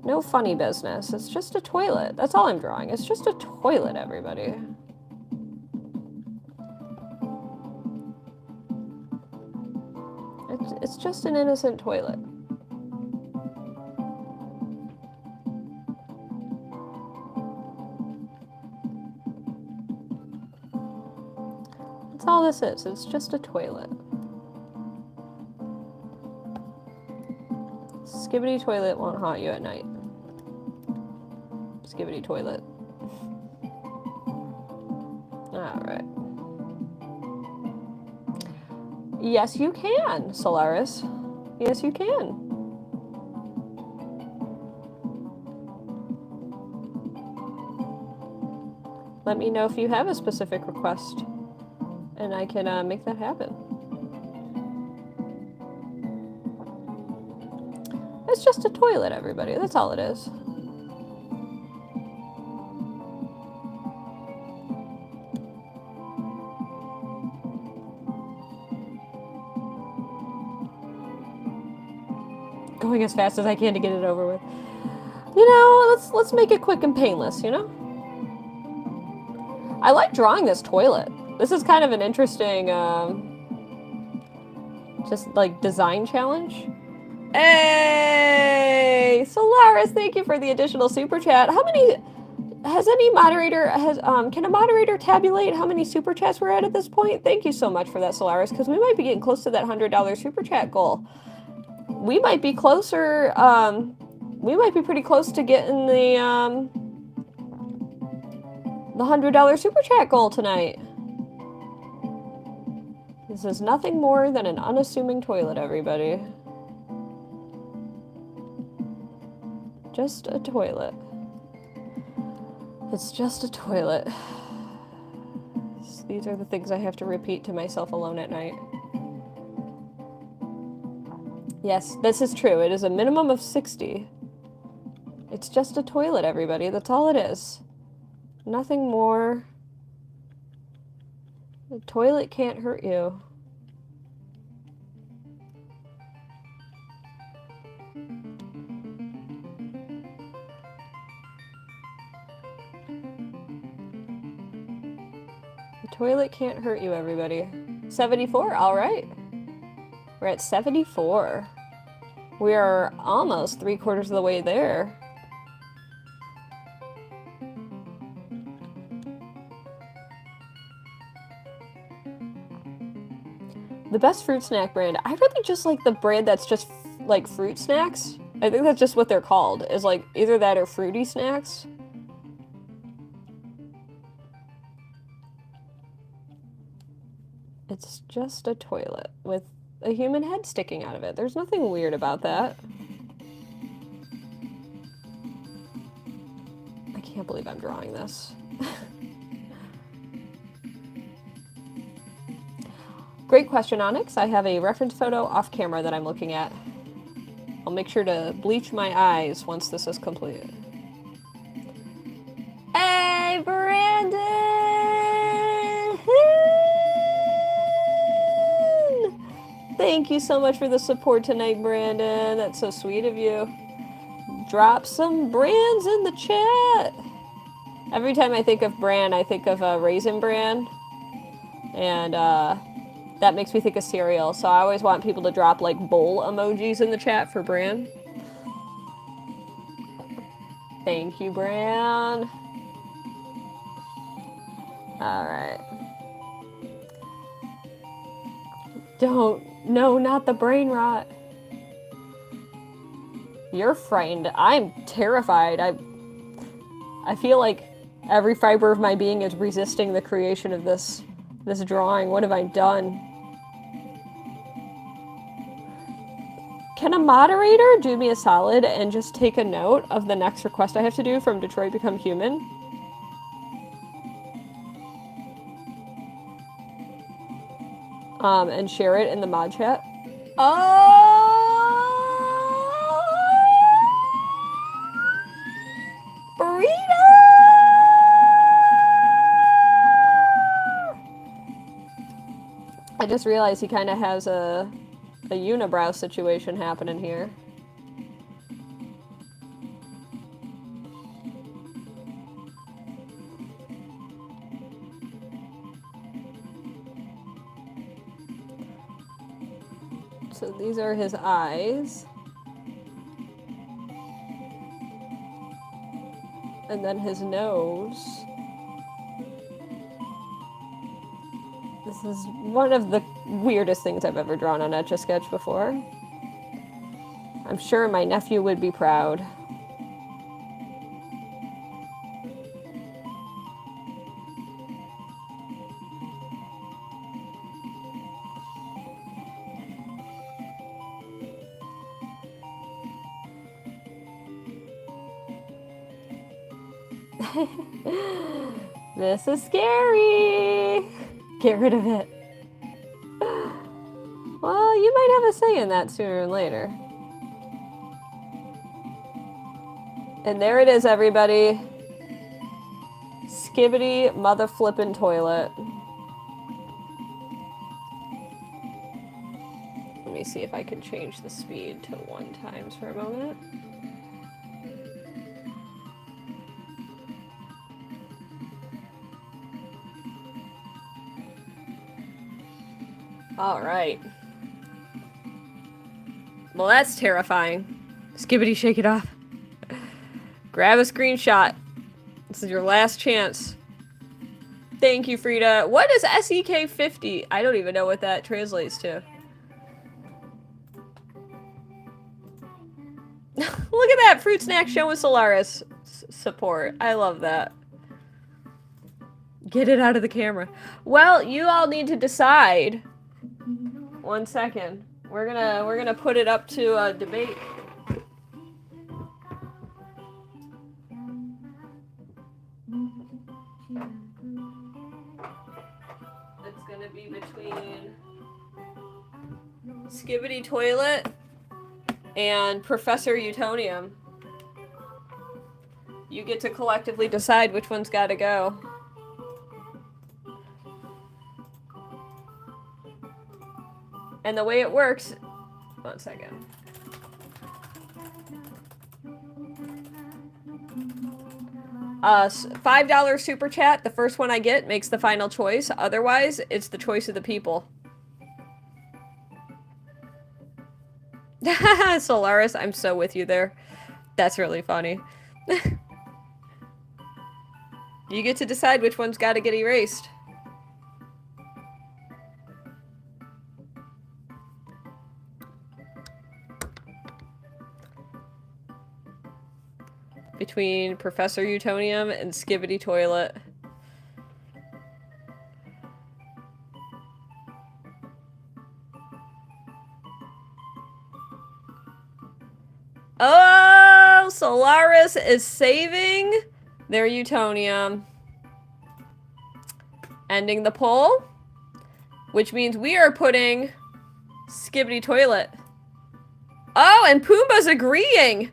Speaker 1: no funny business. It's just a toilet. That's all I'm drawing. It's just a toilet, everybody. It's just an innocent toilet. That's all this is. It's just a toilet. Skibidi toilet won't haunt you at night. Skibidi toilet. Alright. Yes, you can, Solaris. Yes, you can. Let me know if you have a specific request, and I can make that happen. It's just a toilet, everybody. That's all it is. Going as fast as I can to get it over with. You know, let's make it quick and painless, you know? I like drawing this toilet. This is kind of an interesting, just like design challenge. Hey, Solaris, thank you for the additional super chat. How many, has any moderator, can a moderator tabulate how many super chats we're at this point? Thank you so much for that, Solaris, because we might be getting close to that $100 super chat goal. We might be closer, we might be pretty close to getting the $100 super chat goal tonight. This is nothing more than an unassuming toilet, everybody. Just a toilet. It's just a toilet. These are the things I have to repeat to myself alone at night. Yes, this is true. It is a minimum of 60. It's just a toilet, everybody. That's all it is. Nothing more. The toilet can't hurt you. The toilet can't hurt you, everybody. 74, all right. We're at 74. We are almost 3/4 of the way there. The best fruit snack brand. I really just like the brand that's just like fruit snacks. I think that's just what they're called. Is like either that or fruity snacks. It's just a toilet with a human head sticking out of it. There's nothing weird about that. I can't believe I'm drawing this. Great question, Onyx. I have a reference photo off camera that I'm looking at. I'll make sure to bleach my eyes once this is completed. Hey, Brandon! Thank you so much for the support tonight, Brandon. That's so sweet of you. Drop some brands in the chat. Every time I think of Bran, I think of Raisin Bran. And that makes me think of cereal. So I always want people to drop like bowl emojis in the chat for Bran. Thank you, Bran. Alright. No, not the brain rot. You're frightened. I'm terrified. I feel like every fiber of my being is resisting the creation of this drawing. What have I done? Can a moderator do me a solid and just take a note of the next request I have to do from Detroit Become Human? And share it in the mod chat. Oh! Burrito! I just realized he kind of has a unibrow situation happening here. So these are his eyes. And then his nose. This is one of the weirdest things I've ever drawn on Etch A Sketch before. I'm sure my nephew would be proud. This is scary. Get rid of it. Well, you might have a say in that sooner or later. And there it is, everybody. Skibidi mother flippin' toilet. Let me see if I can change the speed to 1x for a moment. All right. Well, that's terrifying. Skibidi, shake it off. Grab a screenshot. This is your last chance. Thank you, Frida. What is SEK 50? I don't even know what that translates to. Look at that! Fruit snack showing Solaris support. I love that. Get it out of the camera. Well, you all need to decide. 1 second. We're gonna put it up to a debate. It's gonna be between Skibidi Toilet and Professor Utonium. You get to collectively decide which one's gotta go. And the way it works... 1 second. $5 super chat. The first one I get makes the final choice. Otherwise, it's the choice of the people. Solaris, I'm so with you there. That's really funny. You get to decide which one's got to get erased. Between Professor Utonium and Skibidi Toilet. Solaris is saving their Utonium. Ending the poll. Which means we are putting Skibidi Toilet. Oh, and Pumbaa's agreeing.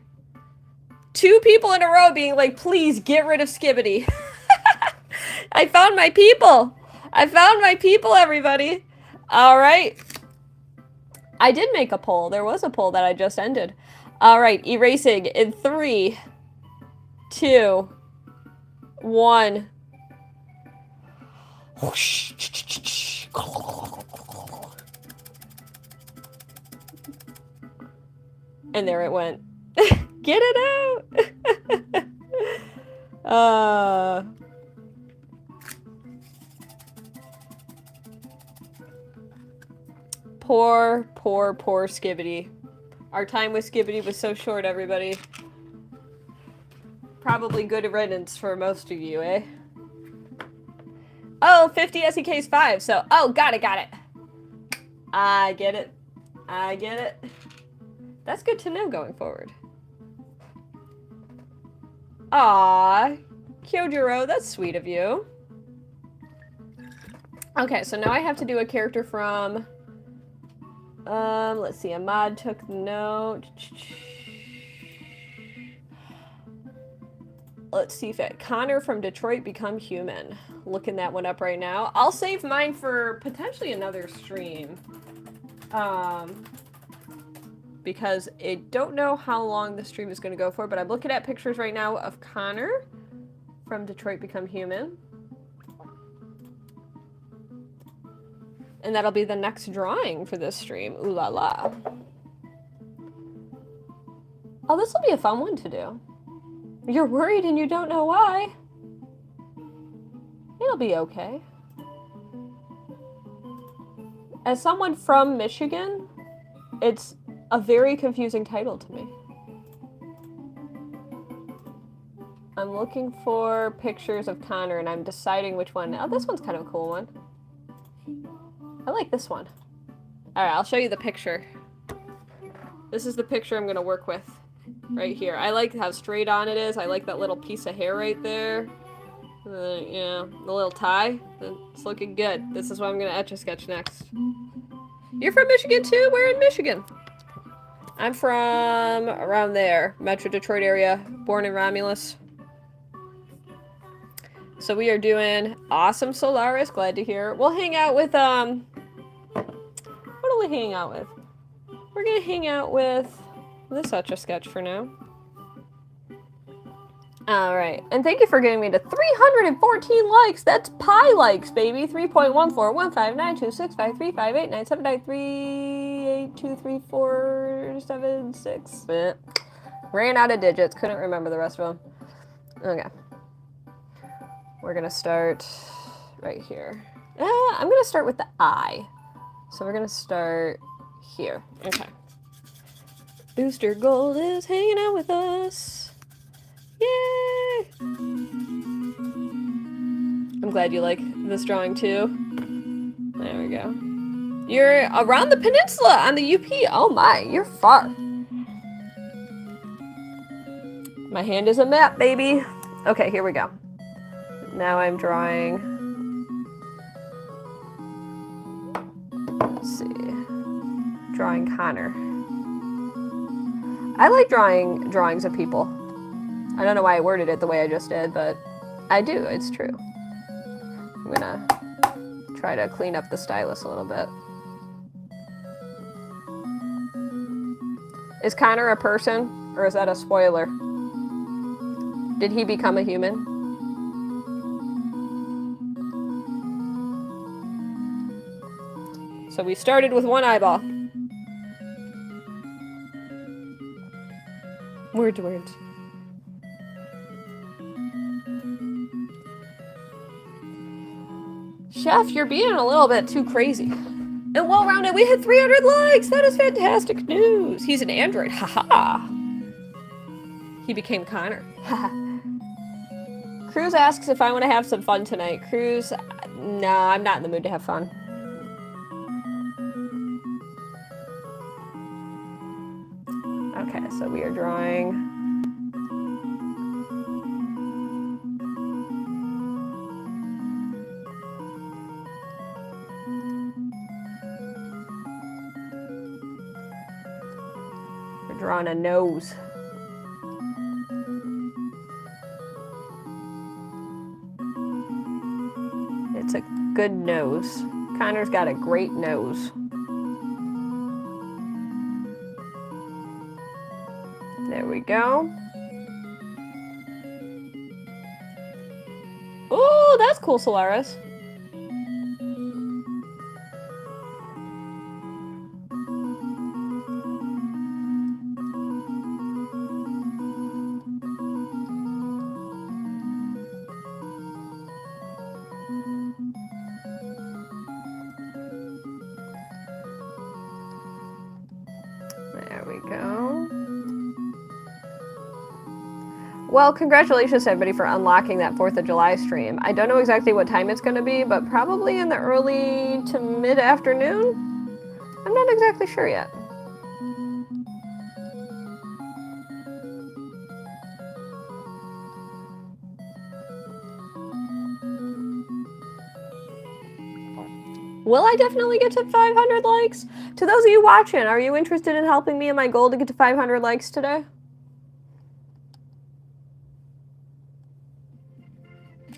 Speaker 1: 2 people in a row being like, please get rid of Skibidi. I found my people. I found my people, everybody. All right. I did make a poll. There was a poll that I just ended. All right, erasing in 3, 2, 1. And there it went. Get it out! Poor Skibidi. Our time with Skibidi was so short, everybody. Probably good riddance for most of you, eh? Oh, 50 SEK's 5, so... Oh, got it. I get it. That's good to know going forward. Aww. Kyojiro, that's sweet of you. Okay, so now I have to do a character from... let's see, Ahmad took note. Let's see if Connor from Detroit Become Human. Looking that one up right now. I'll save mine for potentially another stream. Because I don't know how long the stream is going to go for, but I'm looking at pictures right now of Connor from Detroit Become Human. And that'll be the next drawing for this stream. Ooh la la. Oh, this will be a fun one to do. You're worried and you don't know why. It'll be okay. As someone from Michigan, it's a very confusing title to me. I'm looking for pictures of Connor and I'm deciding which one. Oh, this one's kind of a cool one. I like this one. Alright, I'll show you the picture. This is the picture I'm going to work with right here. I like how straight on it is. I like that little piece of hair right there. Yeah, the little tie. It's looking good. This is what I'm going to Etch A Sketch next. You're from Michigan too? Where in Michigan? I'm from around there. Metro Detroit area. Born in Romulus. So we are doing awesome Solaris. Glad to hear. We'll hang out with, what are we hanging out with? We're going to hang out with this Etch A Sketch for now. Alright, and thank you for getting me to 314 likes! That's pi likes, baby! 3.1415926535897938234776. Ran out of digits, couldn't remember the rest of them. Okay. We're gonna start right here. I'm gonna start with the eye. So we're gonna start here. Okay. Booster Gold is hanging out with us. Yay! I'm glad you like this drawing too. There we go. You're around the peninsula on the UP. Oh my, you're far. My hand is a map, baby. Okay, here we go. Now I'm drawing. Let's see. Drawing Connor. I like drawing drawings of people. I don't know why I worded it the way I just did, but I do. It's true. I'm gonna try to clean up the stylus a little bit. Is Connor a person, or is that a spoiler? Did he become a human? So we started with one eyeball. Word to words. Chef, you're being a little bit too crazy. And well-rounded, we hit 300 likes! That is fantastic news! He's an android, haha! He became Connor, haha. Cruz asks if I want to have some fun tonight. Cruz, no, I'm not in the mood to have fun. Okay, so we are drawing drawing a nose. It's a good nose. Connor's got a great nose. There we go. Oh, that's cool, Solaris. There we go. Well, congratulations everybody for unlocking that 4th of July stream. I don't know exactly what time it's going to be, but probably in the early to mid-afternoon? I'm not exactly sure yet. Will I definitely get to 500 likes? To those of you watching, are you interested in helping me in my goal to get to 500 likes today?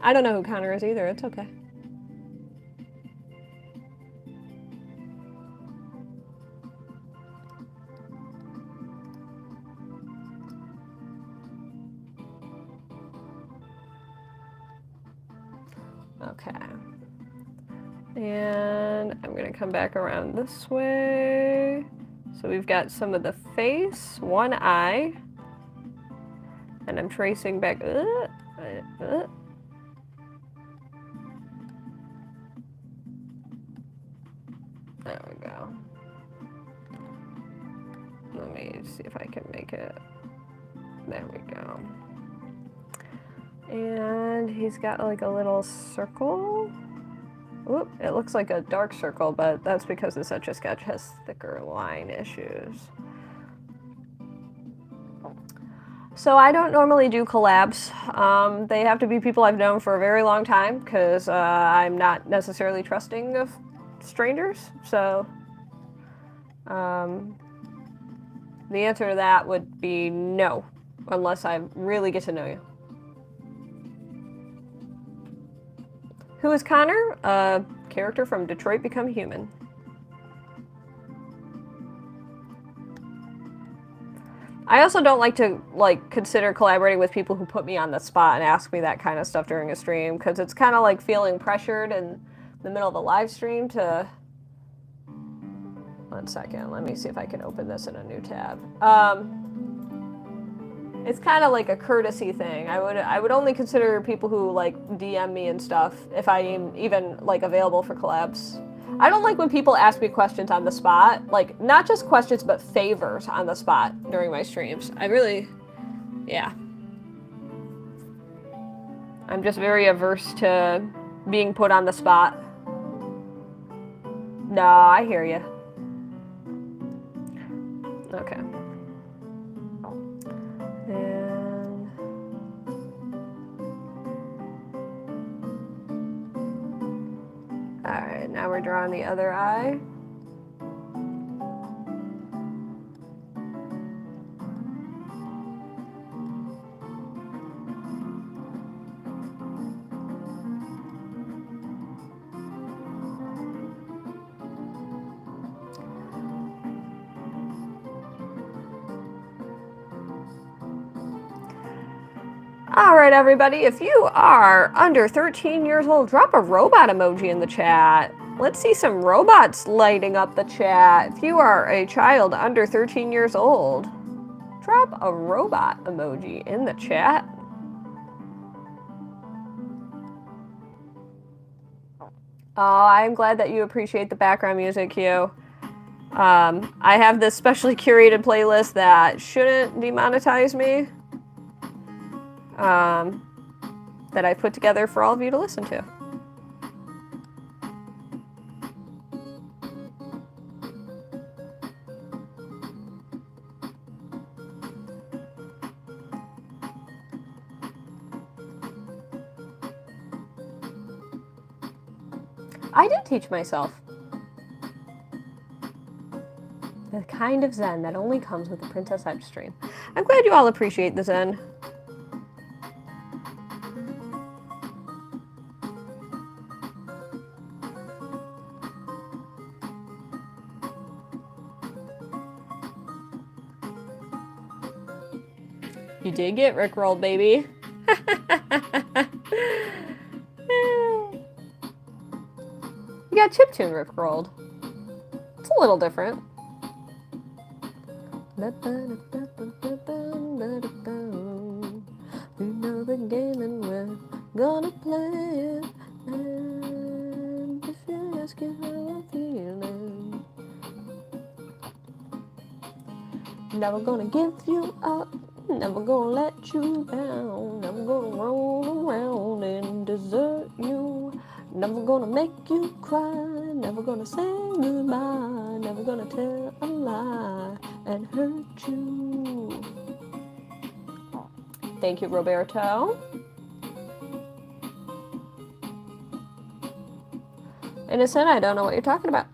Speaker 1: I don't know who Connor is either. It's okay. Okay. And I'm going to come back around this way. So we've got some of the face, one eye. And I'm tracing back. There we go. Let me see if I can make it. There we go. And he's got like a little circle. Whoop, it looks like a dark circle, but that's because the Etch A Sketch has thicker line issues. So I don't normally do collabs. They have to be people I've known for a very long time because I'm not necessarily trusting of strangers. So the answer to that would be no, unless I really get to know you. Who is Connor? A character from Detroit Become Human. I also don't like to consider collaborating with people who put me on the spot and ask me that kind of stuff during a stream, because it's kind of like feeling pressured in the middle of a live stream to... One second, let me see if I can open this in a new tab. It's kind of like a courtesy thing. I would only consider people who like DM me and stuff if I'm even like available for collabs. I don't like when people ask me questions on the spot, like not just questions but favors on the spot during my streams. Yeah. I'm just very averse to being put on the spot. No, I hear you. Okay. And all right, now we're drawing the other eye. All right, everybody, if you are under 13 years old, drop a robot emoji in the chat. Let's see some robots lighting up the chat. If you are a child under 13 years old, drop a robot emoji in the chat. Oh, I'm glad that you appreciate the background music, Hugh. I have this specially curated playlist that shouldn't demonetize me. That I put together for all of you to listen to. I did teach myself. kind of zen that only comes with the Princess Edge stream. I'm glad you all appreciate the zen. You did get rickrolled, baby. You got chiptune rickrolled. It's a little different. We know the game and we're gonna play it. And if you ask you how I'm feeling, never gonna give you up, never gonna let you down, never gonna roll around and desert you, never gonna make you cry, never gonna say goodbye, never gonna tell a lie and hurt you. Thank you, Roberto. Innocent, I don't know what you're talking about.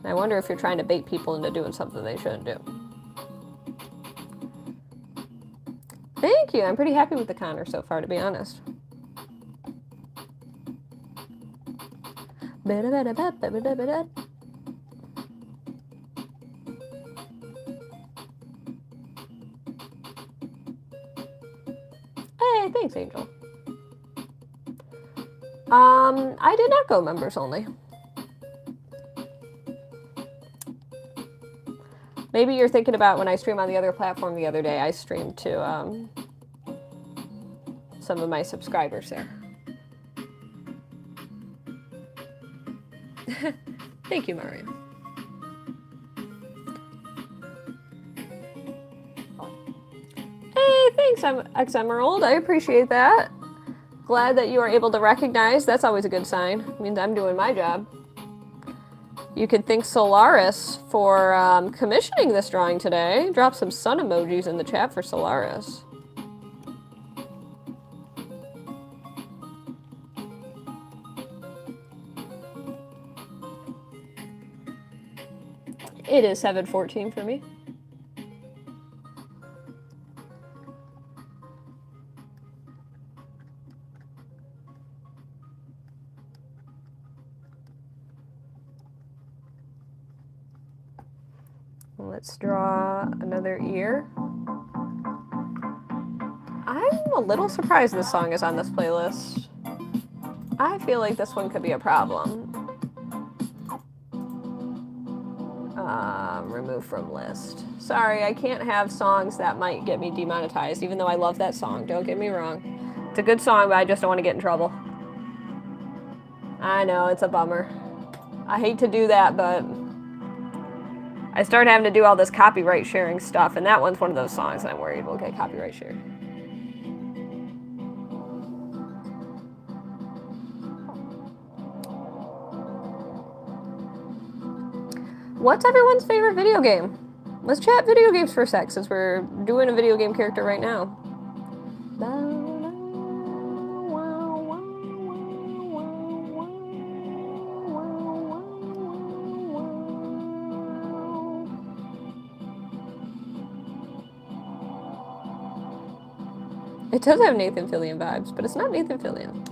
Speaker 1: I wonder if you're trying to bait people into doing something they shouldn't do. Thank you. I'm pretty happy with the Connor so far, to be honest. Hey, thanks, Angel. I did not go members only. Maybe you're thinking about when I stream on the other platform the other day. I streamed to some of my subscribers there. Thank you, Mario. Hey, thanks, X Emerald. I appreciate that. Glad that you are able to recognize. That's always a good sign. It means I'm doing my job. You could thank Solaris for commissioning this drawing today. Drop some sun emojis in the chat for Solaris. It is 7:14 for me. Let's draw another ear. I'm a little surprised this song is on this playlist. I feel like this one could be a problem. Remove from list. Sorry, I can't have songs that might get me demonetized, even though I love that song. Don't get me wrong. It's a good song, but I just don't want to get in trouble. I know, it's a bummer. I hate to do that, but I start having to do all this copyright sharing stuff, and that one's one of those songs I'm worried will get copyright shared. What's everyone's favorite video game? Let's chat video games for a sec, since we're doing a video game character right now. It does have Nathan Fillion vibes, but it's not Nathan Fillion.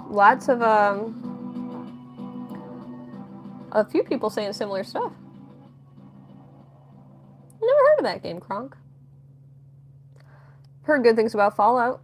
Speaker 1: Lots of, a few people saying similar stuff. Never heard of that game, Kronk. Heard good things about Fallout.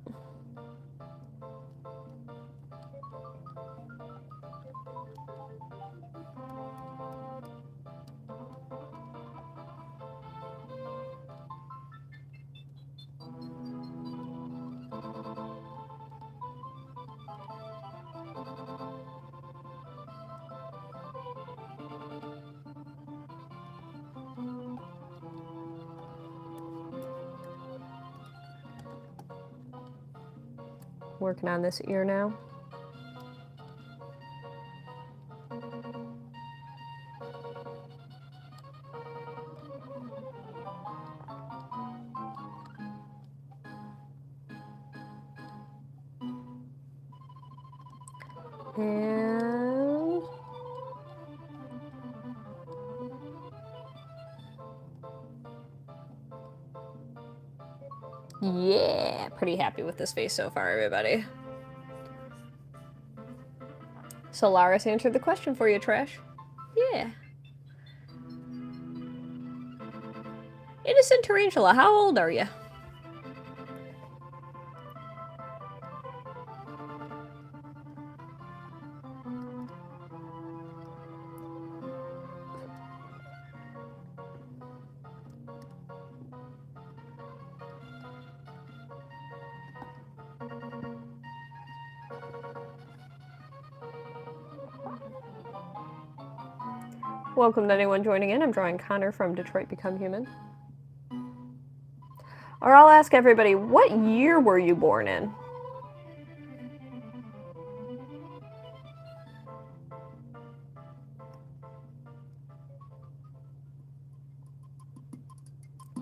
Speaker 1: Working on this ear now. And... yeah, pretty happy with this face so far, everybody. Solaris answered the question for you, Trash. Yeah. Innocent Tarantula, how old are you? Welcome to anyone joining in. I'm drawing Connor from Detroit Become Human. Or I'll ask everybody, what year were you born in?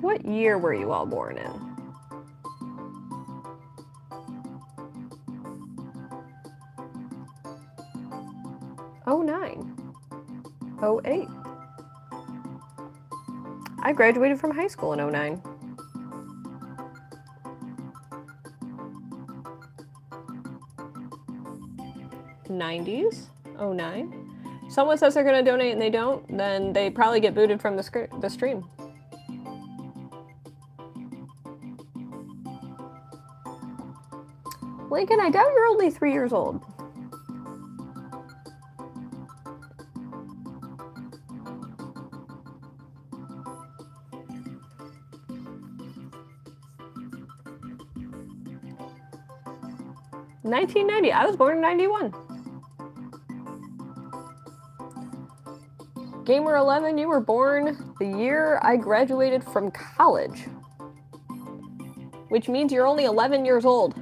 Speaker 1: What year were you all born in? '09. '08. I graduated from high school in '09. '90s, '09. Someone says they're going to donate and they don't, then they probably get booted from the stream. Lincoln, I doubt you're only 3 years old. '1990. I was born in '91. Gamer11, you were born the year I graduated from college, which means you're only 11 years old.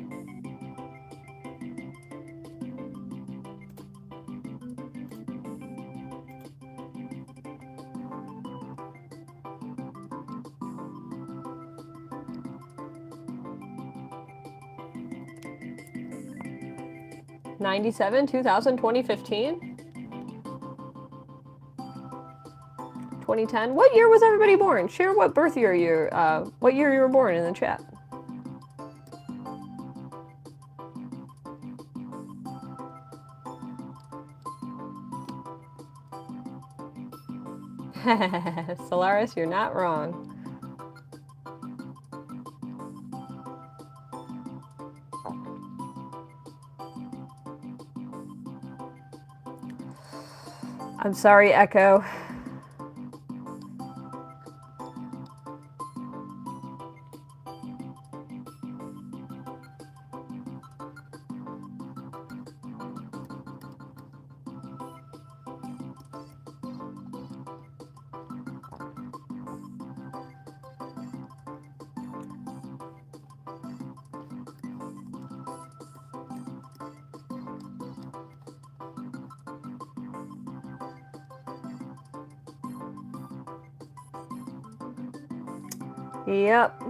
Speaker 1: '97, 2000, 2015, 2010. What year was everybody born? Share what birth year what year you were born in the chat. Solaris, you're not wrong. I'm sorry, Echo. Yep.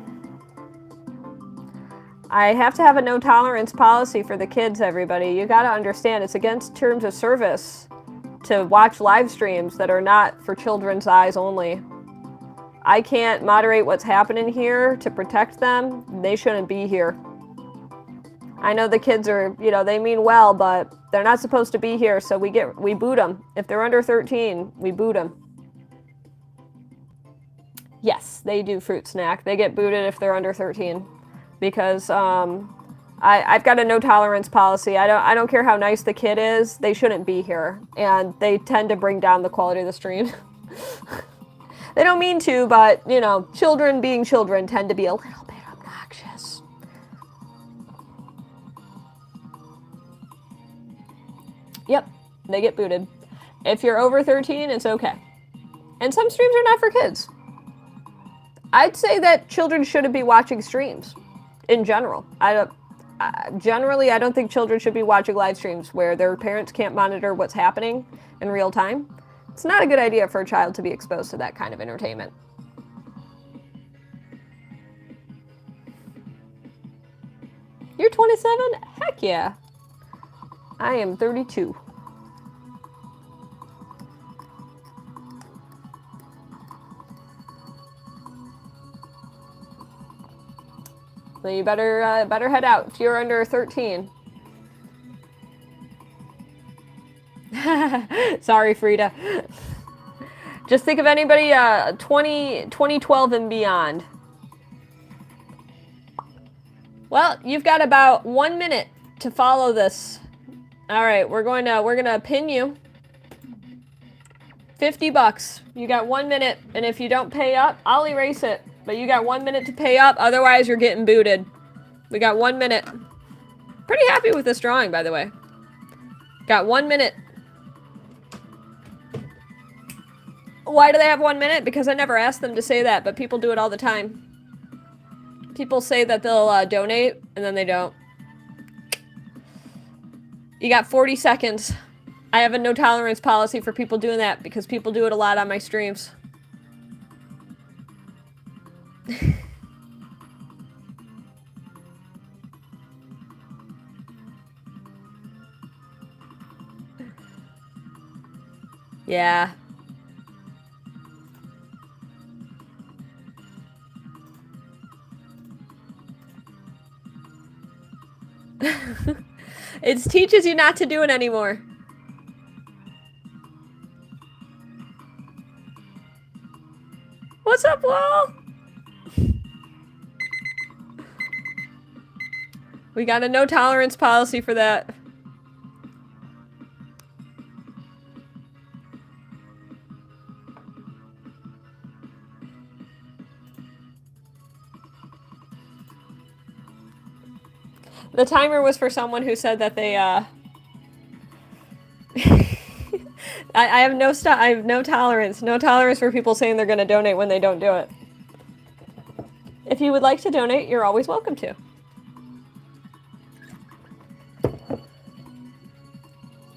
Speaker 1: I have to have a no tolerance policy for the kids, everybody. You gotta understand, it's against terms of service to watch live streams that are not for children's eyes only. I can't moderate what's happening here to protect them. They shouldn't be here. I know the kids are, they mean well, but they're not supposed to be here, so we boot them. If they're under 13, we boot them. Yes, they do fruit snack. They get booted if they're under 13 because I've got a no tolerance policy. I don't care how nice the kid is. They shouldn't be here, and they tend to bring down the quality of the stream. They don't mean to, but children being children tend to be a little bit obnoxious. Yep, they get booted. If you're over 13, it's okay. And some streams are not for kids. I'd say that children shouldn't be watching streams in general. Generally, I don't think children should be watching live streams where their parents can't monitor what's happening in real time. It's not a good idea for a child to be exposed to that kind of entertainment. You're 27? Heck yeah. I am 32. So you better head out if you're under 13. Sorry, Frida. Just think of anybody 2012 and beyond. Well, you've got about 1 minute to follow this. All right, we're gonna pin you. 50 bucks. You got 1 minute, and if you don't pay up, I'll erase it. But you got 1 minute to pay up, otherwise you're getting booted. We got 1 minute. Pretty happy with this drawing, by the way. Got 1 minute. Why do they have 1 minute? Because I never asked them to say that, but people do it all the time. People say that they'll donate, and then they don't. You got 40 seconds. I have a no tolerance policy for people doing that, because people do it a lot on my streams. Yeah. It teaches you not to do it anymore. What's up, Wall? We got a no tolerance policy for that. The timer was for someone who said that they, I have no tolerance. No tolerance for people saying they're going to donate when they don't do it. If you would like to donate, you're always welcome to.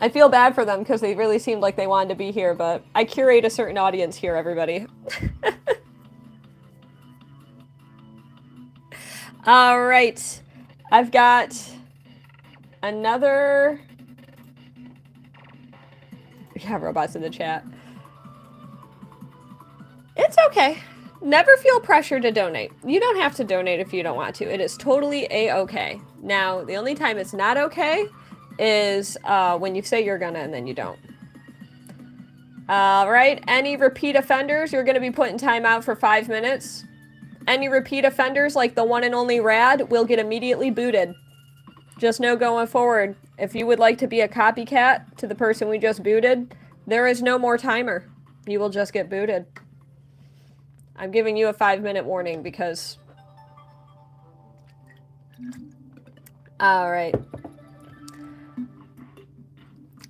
Speaker 1: I feel bad for them because they really seemed like they wanted to be here, but I curate a certain audience here, everybody. All right. I've got another... We have robots in the chat. It's okay. Never feel pressure to donate. You don't have to donate if you don't want to. It is totally a-okay. Now, the only time it's not okay is when you say you're gonna and then you don't. All right. Any repeat offenders, you're going to be put in timeout for 5 minutes. Any repeat offenders, like the one and only Rad, will get immediately booted. Just know going forward, if you would like to be a copycat to the person we just booted, there is no more timer. You will just get booted. I'm giving you a 5-minute warning because... All right.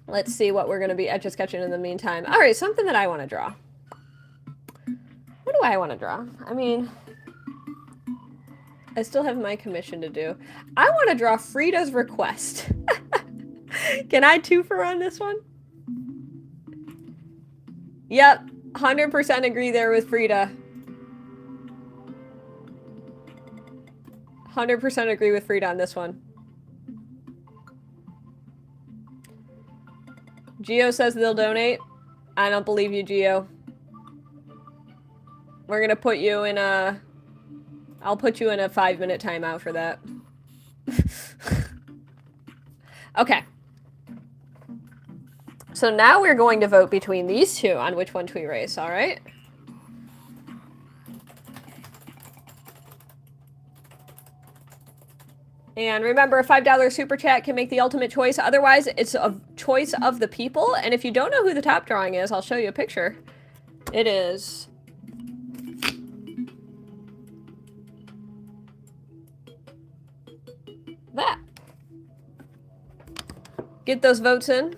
Speaker 1: Let's see what we're going to be Etch A Sketching in the meantime. All right, something that I want to draw. What do I want to draw? I mean... I still have my commission to do. I want to draw Frida's request. Can I twofer on this one? Yep, 100% agree there with Frida. 100% agree with Frida on this one. Geo says they'll donate. I don't believe you, Geo. We're gonna put you in a... I'll put you in a 5-minute timeout for that. Okay. So now we're going to vote between these two on which one to erase, all right? And remember, a $5 super chat can make the ultimate choice. Otherwise, it's a choice of the people. And if you don't know who the top drawing is, I'll show you a picture. It is... that. Get those votes in.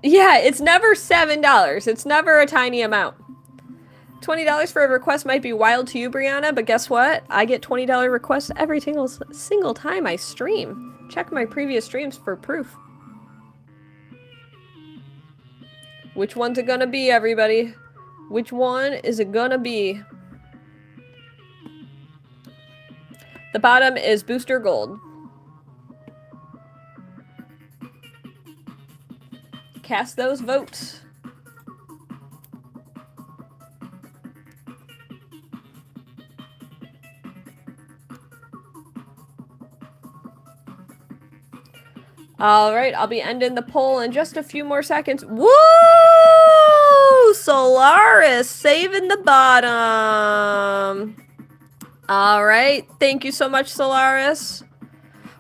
Speaker 1: Yeah, it's never $7. It's never a tiny amount. $20 for a request might be wild to you, Brianna, but guess what? I get $20 requests every single time I stream. Check my previous streams for proof. Which one's it gonna be, everybody? Which one is it gonna be? The bottom is Booster Gold. Cast those votes. All right, I'll be ending the poll in just a few more seconds. Woo! Solaris saving the bottom. All right, thank you so much, Solaris.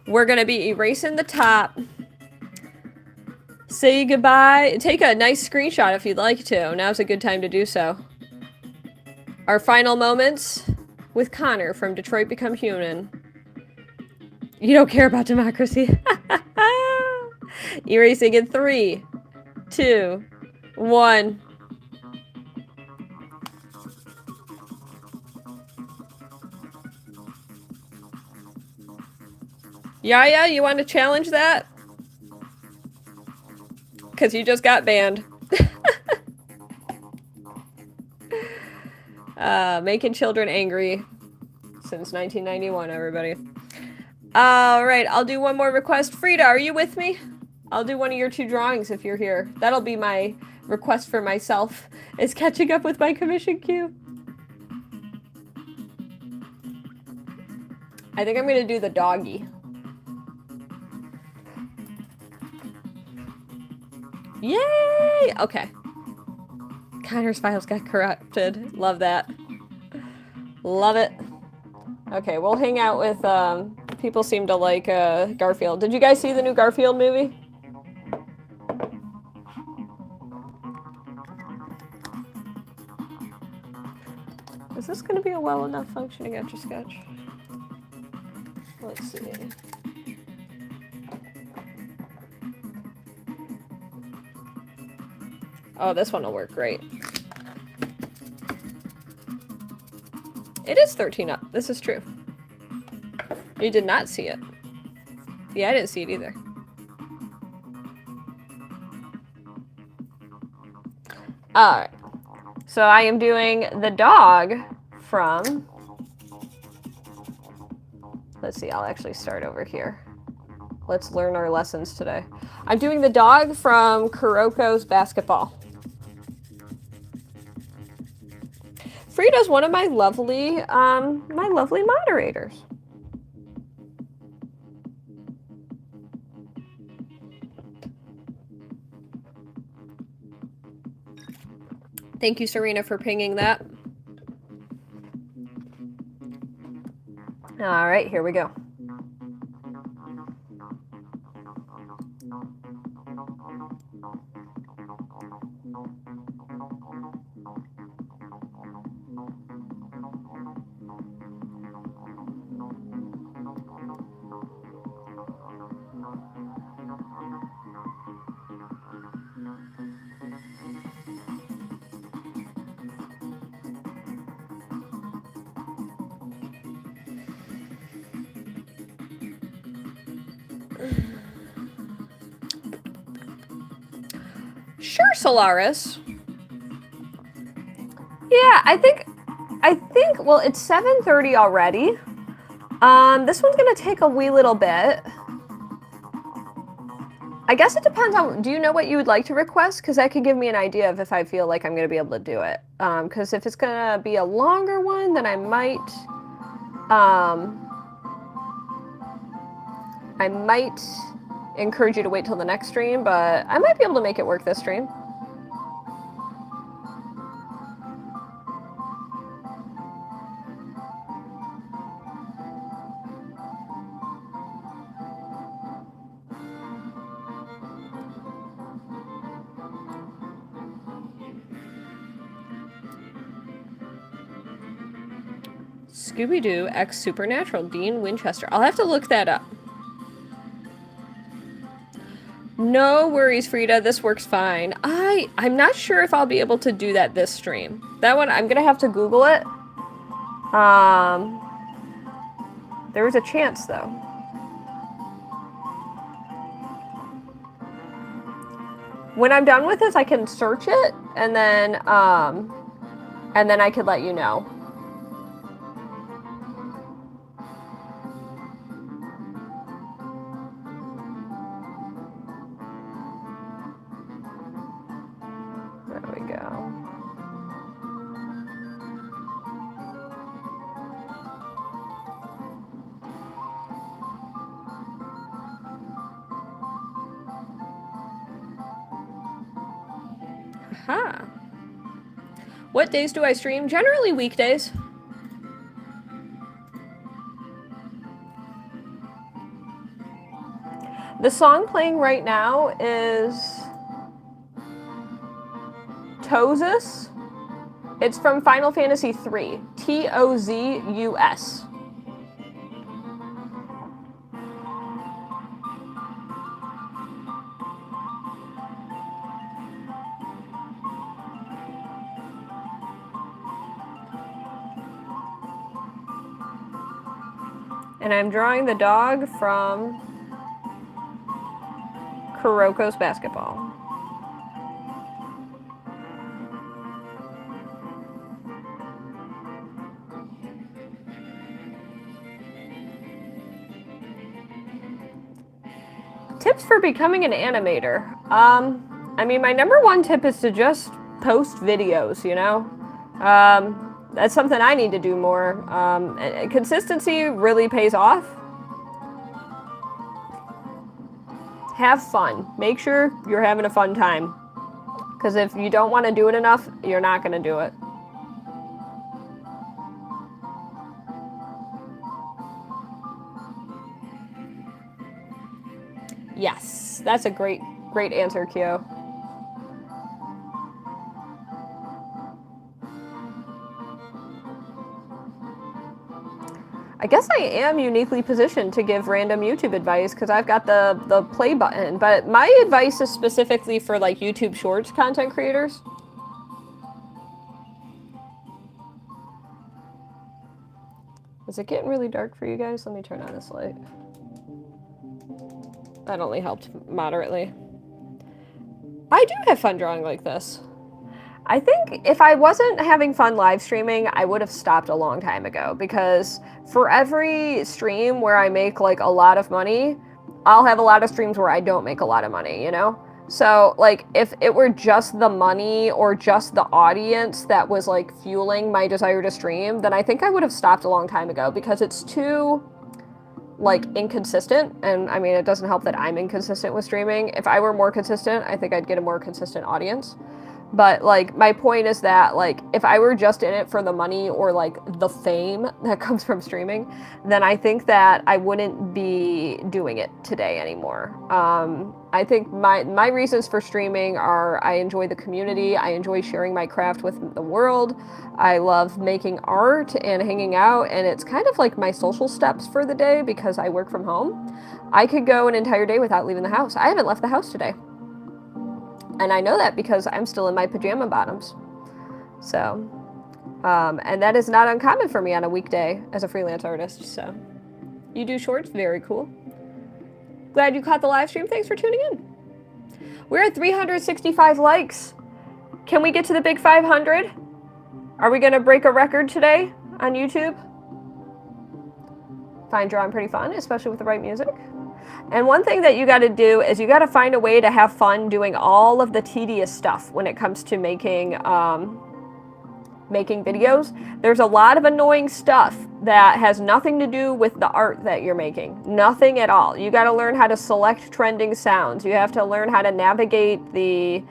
Speaker 1: We're gonna be erasing the top. Say goodbye. Take a nice screenshot if you'd like to. Now's a good time to do so. Our final moments with Connor from Detroit Become Human. You don't care about democracy. Erasing in 3, 2, 1. Yaya, you want to challenge that? Because you just got banned. Making children angry since 1991, everybody. All right, I'll do one more request. Frida, are you with me? I'll do one of your 2 drawings if you're here. That'll be my request for myself, is catching up with my commission queue. I think I'm going to do the doggy. Yay! Okay. Connor's files got corrupted. Love that. Love it. Okay, we'll hang out with, people seem to like, Garfield. Did you guys see the new Garfield movie? Is this going to be a well enough functioning Etch A Sketch? Let's see. Oh, this one will work great. It is 13 up. This is true. You did not see it. Yeah, I didn't see it either. Alright. So I am doing the dog from... Let's see, I'll actually start over here. Let's learn our lessons today. I'm doing the dog from Kuroko's Basketball. Frida's one of my lovely moderators. Thank you, Serena, for pinging that. All right, here we go. Sure, Solaris. Yeah, I think, well, it's 7:30 already. This one's gonna take a wee little bit. I guess it depends on, do you know what you would like to request? Because that could give me an idea of if I feel like I'm gonna be able to do it. Because if it's gonna be a longer one, then I might encourage you to wait till the next stream, but I might be able to make it work this stream. Scooby-Doo X Supernatural, Dean Winchester. I'll have to look that up. No worries, Frida. This works fine. I'm not sure if I'll be able to do that this stream. That one, I'm gonna have to Google it. There was a chance, though. When I'm done with this, I can search it, and then I could let you know. There we go. Aha. What days do I stream? Generally weekdays. The song playing right now is Tozus. It's from Final Fantasy III. Tozus. And I'm drawing the dog from Kuroko's basketball. Tips for becoming an animator. I mean, my number one tip is to just post videos, you know? That's something I need to do more. Consistency really pays off. Have fun. Make sure you're having a fun time. Because if you don't want to do it enough, you're not going to do it. Yes, that's a great answer, Kyo. I guess I am uniquely positioned to give random YouTube advice because I've got the play button, but my advice is specifically for like YouTube Shorts content creators. Is it getting really dark for you guys? Let me turn on this light. That only helped moderately. I do have fun drawing like this. I think if I wasn't having fun live streaming, I would have stopped a long time ago, because for every stream where I make like a lot of money, I'll have a lot of streams where I don't make a lot of money, you know? So like if it were just the money or just the audience that was like fueling my desire to stream, then I think I would have stopped a long time ago, because it's too like inconsistent. And I mean, it doesn't help that I'm inconsistent with streaming. If I were more consistent, I think I'd get a more consistent audience. But like my point is that like if I were just in it for the money or like the fame that comes from streaming, then I think that I wouldn't be doing it today anymore. I think my reasons for streaming are I enjoy the community, I enjoy sharing my craft with the world, I love making art and hanging out, and it's kind of like my social steps for the day because I work from home. I could go an entire day without leaving the house. I haven't left the house today. And I know that because I'm still in my pajama bottoms. So, and that is not uncommon for me on a weekday as a freelance artist. So, you do shorts? Very cool. Glad you caught the live stream. Thanks for tuning in. We're at 365 likes. Can we get to the big 500? Are we going to break a record today on YouTube? Find drawing pretty fun, especially with the right music. And one thing that you got to do is you got to find a way to have fun doing all of the tedious stuff when it comes to making videos. There's a lot of annoying stuff that has nothing to do with the art that you're making. Nothing at all. You got to learn how to select trending sounds. You have to learn how to navigate the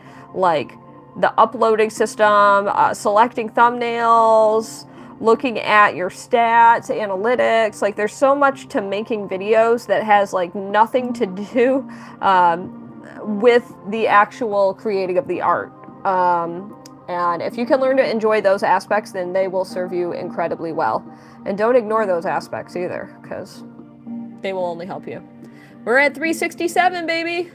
Speaker 1: uploading system, selecting thumbnails, looking at your stats, analytics. Like there's so much to making videos that has like nothing to do with the actual creating of the art. And if you can learn to enjoy those aspects, then they will serve you incredibly well. And don't ignore those aspects either, because they will only help you. We're at 367, baby.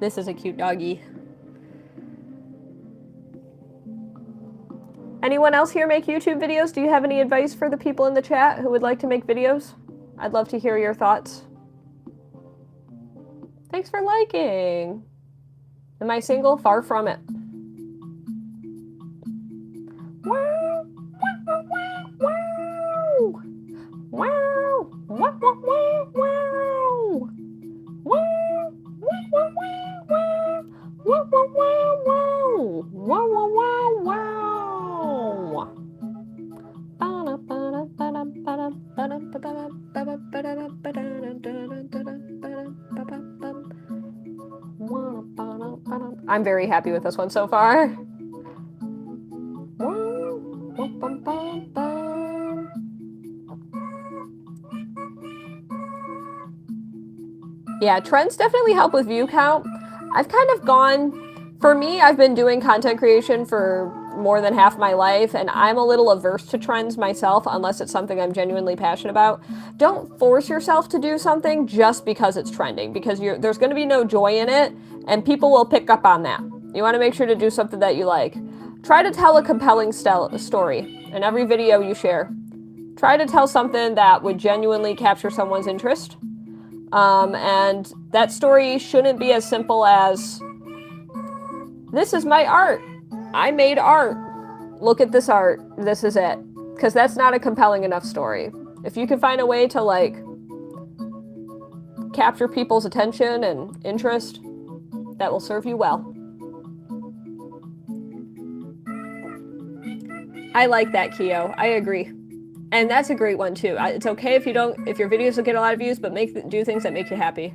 Speaker 1: This is a cute doggy. Anyone else here make YouTube videos? Do you have any advice for the people in the chat who would like to make videos? I'd love to hear your thoughts. Thanks for liking. Am I single? Far from it. Wow, wow, wow, wow, wow, wow, wow, wow. Wow, wow, wow, wow, wow, wow, wow, wow, wow, wow, wow. I'm very happy with this one so far. Yeah, trends definitely help with view count. I've kind of gone, for me, I've been doing content creation for more than half my life, and I'm a little averse to trends myself unless it's something I'm genuinely passionate about. Don't force yourself to do something just because it's trending, because there's going to be no joy in it, and people will pick up on that. You want to make sure to do something that you like. Try to tell a compelling story in every video you share. Try to tell something that would genuinely capture someone's interest. And that story shouldn't be as simple as, this is my art. I made art. Look at this art. This is it. Because that's not a compelling enough story. If you can find a way to, like, capture people's attention and interest, that will serve you well. I like that, Keo. I agree. And that's a great one, too. It's okay if your videos will get a lot of views, but do things that make you happy.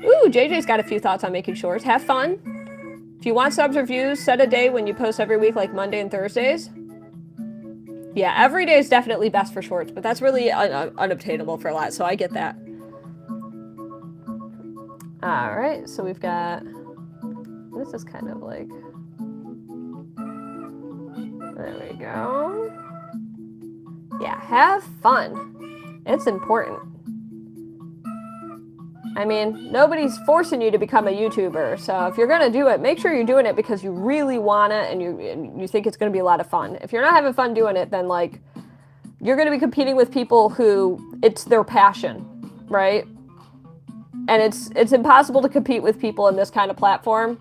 Speaker 1: Ooh, JJ's got a few thoughts on making shorts. Have fun. If you want subs or views, set a day when you post every week, like Monday and Thursdays. Yeah, every day is definitely best for shorts, but that's really unobtainable for a lot, so I get that. All right, so we've got, this is kind of like, there we go. Yeah, have fun. It's important. I mean, nobody's forcing you to become a YouTuber, so if you're gonna do it, make sure you're doing it because you really want it and you think it's gonna be a lot of fun. If you're not having fun doing it, then, like, you're gonna be competing with people who it's their passion, right? And it's impossible to compete with people in this kind of platform,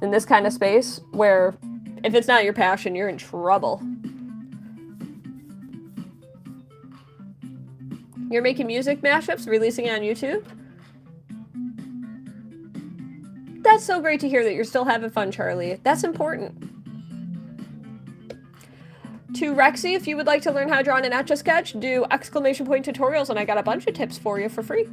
Speaker 1: in this kind of space, where if it's not your passion, you're in trouble. You're making music mashups, releasing it on YouTube? That's so great to hear that you're still having fun, Charlie. That's important. To Rexy, if you would like to learn how to draw an Etch A Sketch, do exclamation point tutorials, and I got a bunch of tips for you for free.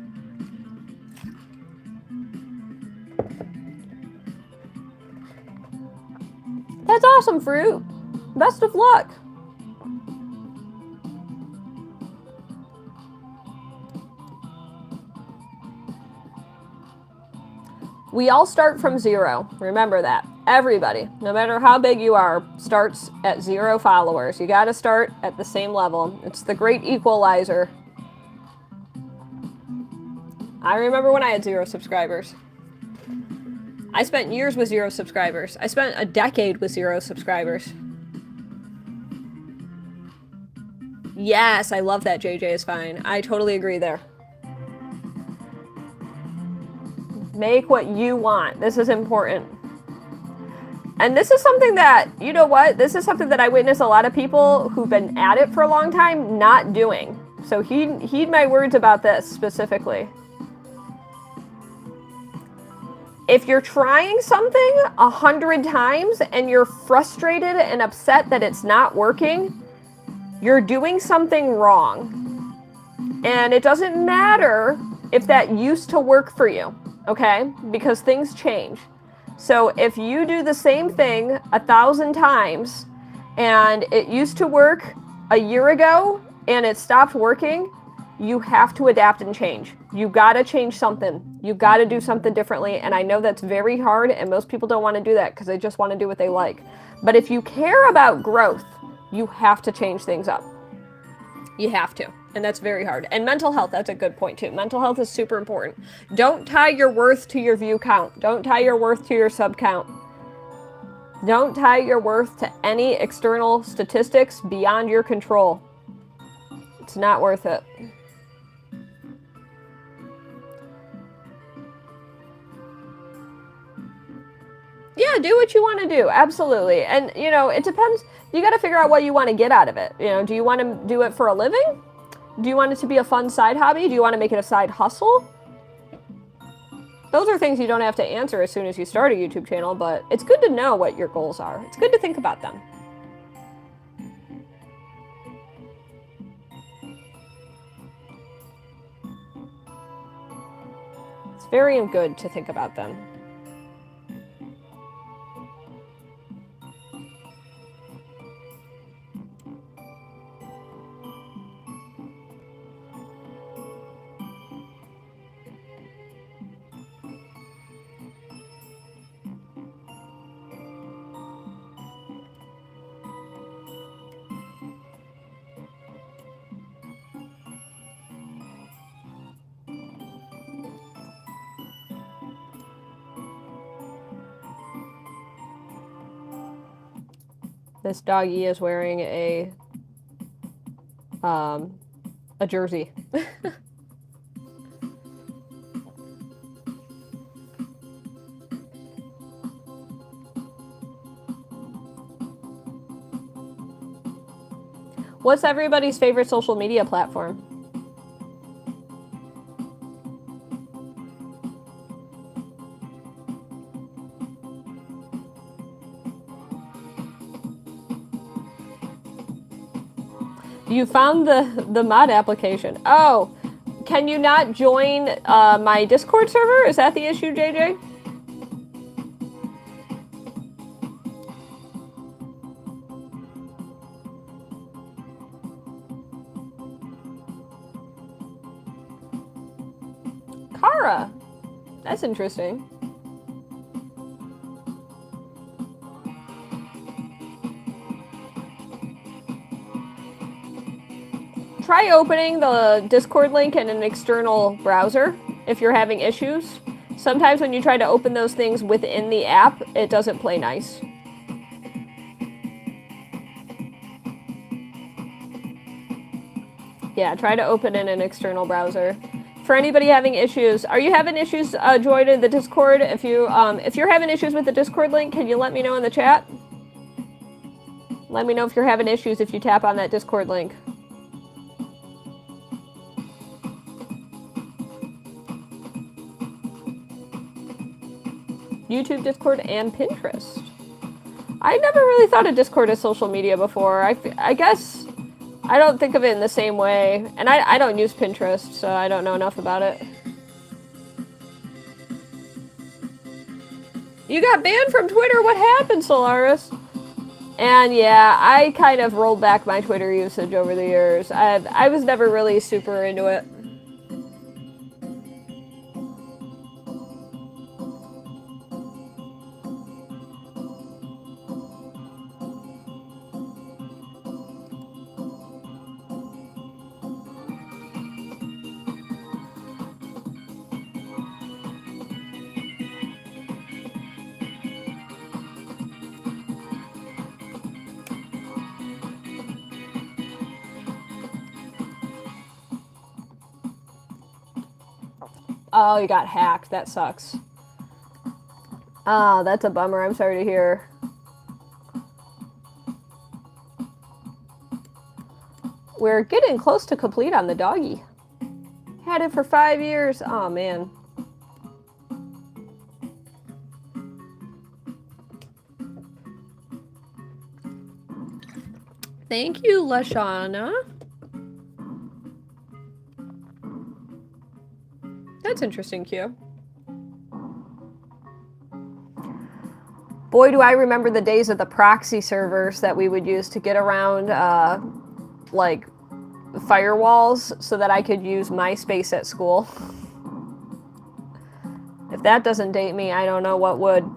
Speaker 1: That's awesome, Fruit. Best of luck. We all start from 0. Remember that. Everybody, no matter how big you are, starts at 0 followers. You gotta start at the same level. It's the great equalizer. I remember when I had 0 subscribers. I spent years with 0 subscribers. I spent a decade with 0 subscribers. Yes, I love that JJ is fine. I totally agree there. Make what you want. This is important. And this is something that, you know what? This is something that I witness a lot of people who've been at it for a long time not doing. So heed my words about this specifically. If you're trying something 100 times and you're frustrated and upset that it's not working, you're doing something wrong. And it doesn't matter if that used to work for you. Okay? Because things change. So if you do the same thing 1,000 times and it used to work a year ago and it stopped working, you have to adapt and change. You gotta change something. You gotta do something differently. And I know that's very hard and most people don't want to do that because they just want to do what they like. But if you care about growth, you have to change things up. You have to. And that's very hard. And mental health, that's a good point too. Mental health is super important. Don't tie your worth to your view count. Don't tie your worth to your sub count. Don't tie your worth to any external statistics beyond your control. It's not worth it. Yeah, do what you want to do. Absolutely. And, you know, it depends. You got to figure out what you want to get out of it. You know, do you want to do it for a living? Do you want it to be a fun side hobby? Do you want to make it a side hustle? Those are things you don't have to answer as soon as you start a YouTube channel, but it's good to know what your goals are. It's good to think about them. It's very good to think about them. This doggy is wearing a jersey. What's everybody's favorite social media platform? You found the mod application. Oh, can you not join my Discord server? Is that the issue, JJ? Kara. That's interesting. Try opening the Discord link in an external browser if you're having issues. Sometimes when you try to open those things within the app, it doesn't play nice. Yeah, try to open in an external browser. For anybody having issues, are you having issues joining the Discord? If you're having issues with the Discord link, can you let me know in the chat? Let me know if you're having issues if you tap on that Discord link. YouTube, Discord, and Pinterest. I never really thought of Discord as social media before. I guess I don't think of it in the same way. And I don't use Pinterest, so I don't know enough about it. You got banned from Twitter? What happened, Solaris? And yeah, I kind of rolled back my Twitter usage over the years. I was never really super into it. Oh, you got hacked. That sucks. Ah, that's a bummer. I'm sorry to hear. We're getting close to complete on the doggy. Had it for 5 years. Oh, man. Thank you, Lashana. That's interesting, Q. Boy, do I remember the days of the proxy servers that we would use to get around, like, firewalls so that I could use MySpace at school. If that doesn't date me, I don't know what would.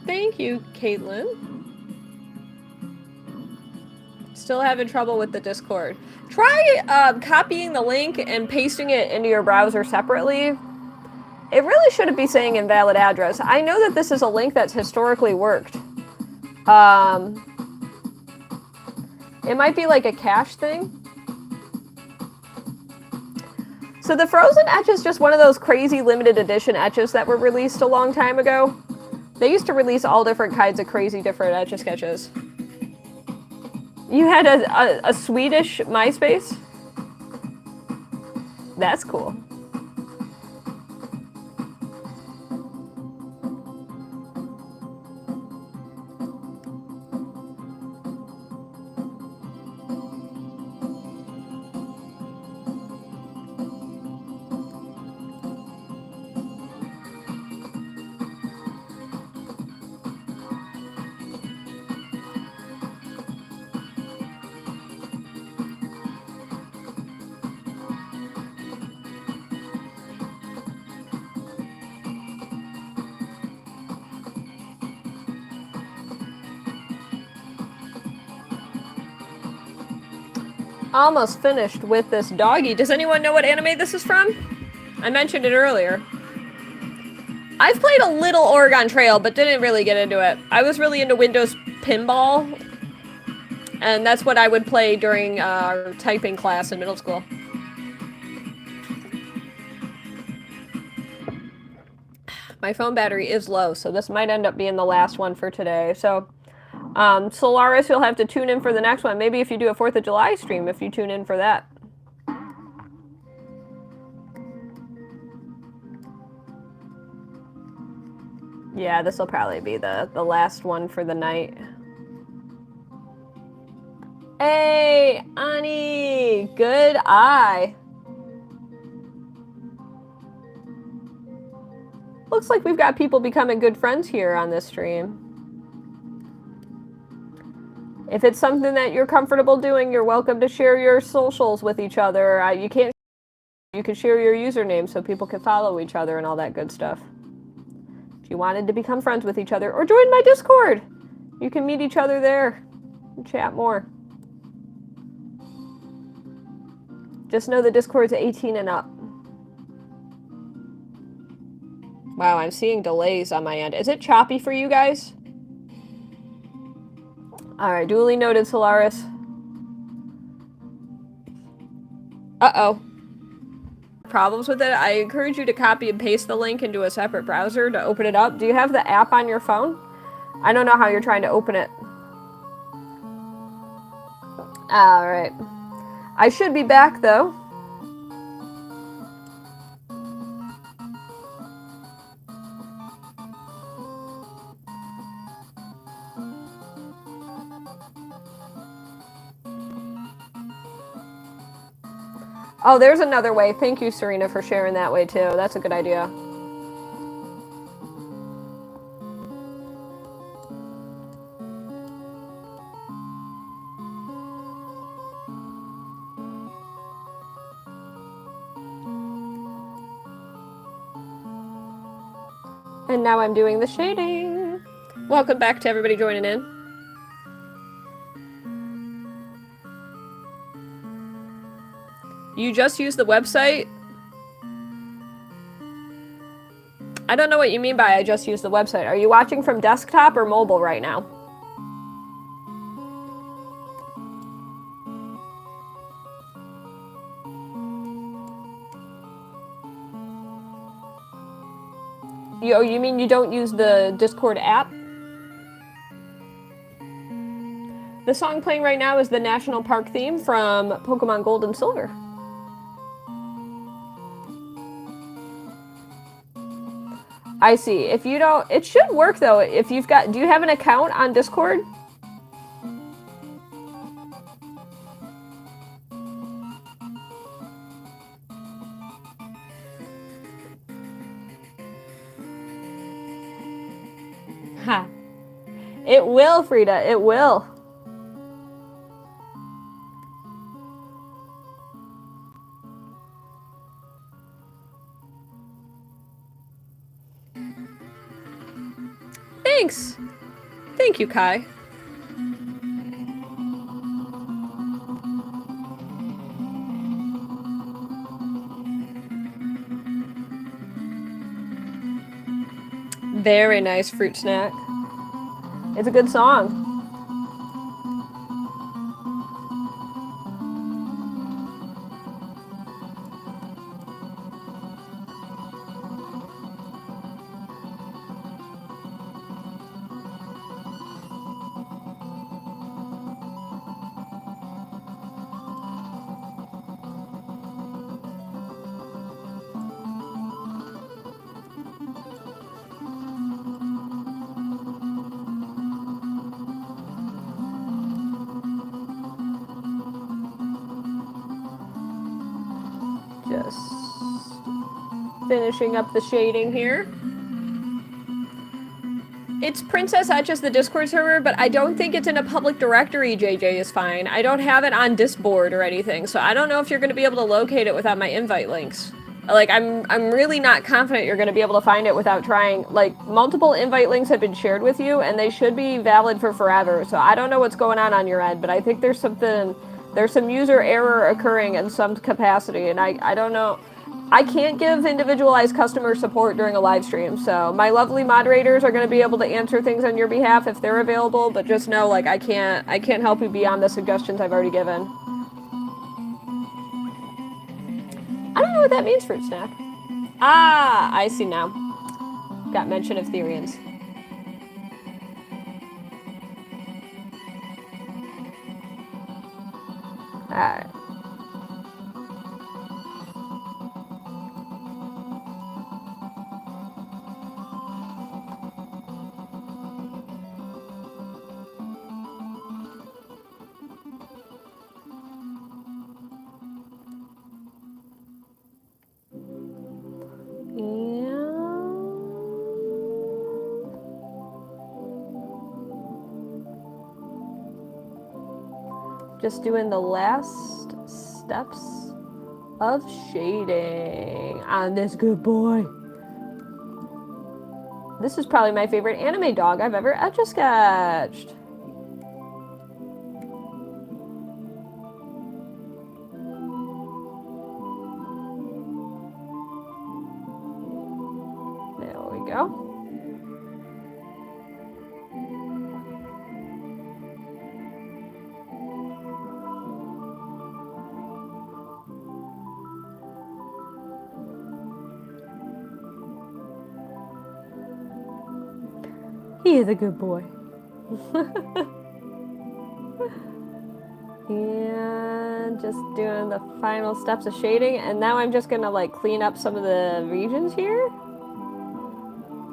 Speaker 1: Thank you, Caitlin. Still having trouble with the Discord. Try copying the link and pasting it into your browser separately. It really shouldn't be saying invalid address. I know that this is a link that's historically worked. It might be like a cache thing. So the Frozen Etch is just one of those crazy limited edition etches that were released a long time ago. They used to release all different kinds of crazy different Etch A Sketches. You had a Swedish MySpace? That's cool. Almost finished with this doggy. Does anyone know what anime this is from? I mentioned it earlier. I've played a little Oregon Trail, but didn't really get into it. I was really into Windows Pinball, and that's what I would play during our typing class in middle school. My phone battery is low, so this might end up being the last one for today. So, Solaris, you'll have to tune in for the next one. Maybe if you do a 4th of July stream, if you tune in for that. Yeah, this will probably be the last one for the night. Hey, Ani! Good eye! Looks like we've got people becoming good friends here on this stream. If it's something that you're comfortable doing, you're welcome to share your socials with each other. You can share your username so people can follow each other and all that good stuff. If you wanted to become friends with each other, or join my Discord, you can meet each other there and chat more. Just know the Discord's 18 and up. Wow, I'm seeing delays on my end. Is it choppy for you guys? Alright, duly noted, Solaris. Uh-oh. Problems with it? I encourage you to copy and paste the link into a separate browser to open it up. Do you have the app on your phone? I don't know how you're trying to open it. Alright. I should be back, though. Oh, there's another way. Thank you, Serena, for sharing that way, too. That's a good idea. And now I'm doing the shading. Welcome back to everybody joining in. You just use the website? I don't know what you mean by I just use the website. Are you watching from desktop or mobile right now? You mean you don't use the Discord app? The song playing right now is the National Park theme from Pokémon Gold and Silver. I see. If you don't, it should work though. If you've got, do you have an account on Discord? Ha. It will, Frida. It will. Thanks. Thank you, Kai. Very nice fruit snack. It's a good song. Just finishing up the shading here. It's Princess Etch as the Discord server, but I don't think it's in a public directory, JJ is fine. I don't have it on Discord or anything, so I don't know if you're going to be able to locate it without my invite links. Like, I'm really not confident you're going to be able to find it without trying. Like, multiple invite links have been shared with you, and they should be valid for forever, so I don't know what's going on your end, but I think there's some user error occurring in some capacity, and I don't know. I can't give individualized customer support during a live stream, so my lovely moderators are going to be able to answer things on your behalf if they're available, but just know, like, I can't help you beyond the suggestions I've already given. I don't know what that means, fruit snack. Ah, I see now. Got mention of Therians. Alright. Just doing the last steps of shading on this good boy. This is probably my favorite anime dog I've ever Etch A Sketched. There we go. He is a good boy. And just doing the final steps of shading, and now I'm just gonna like clean up some of the regions here.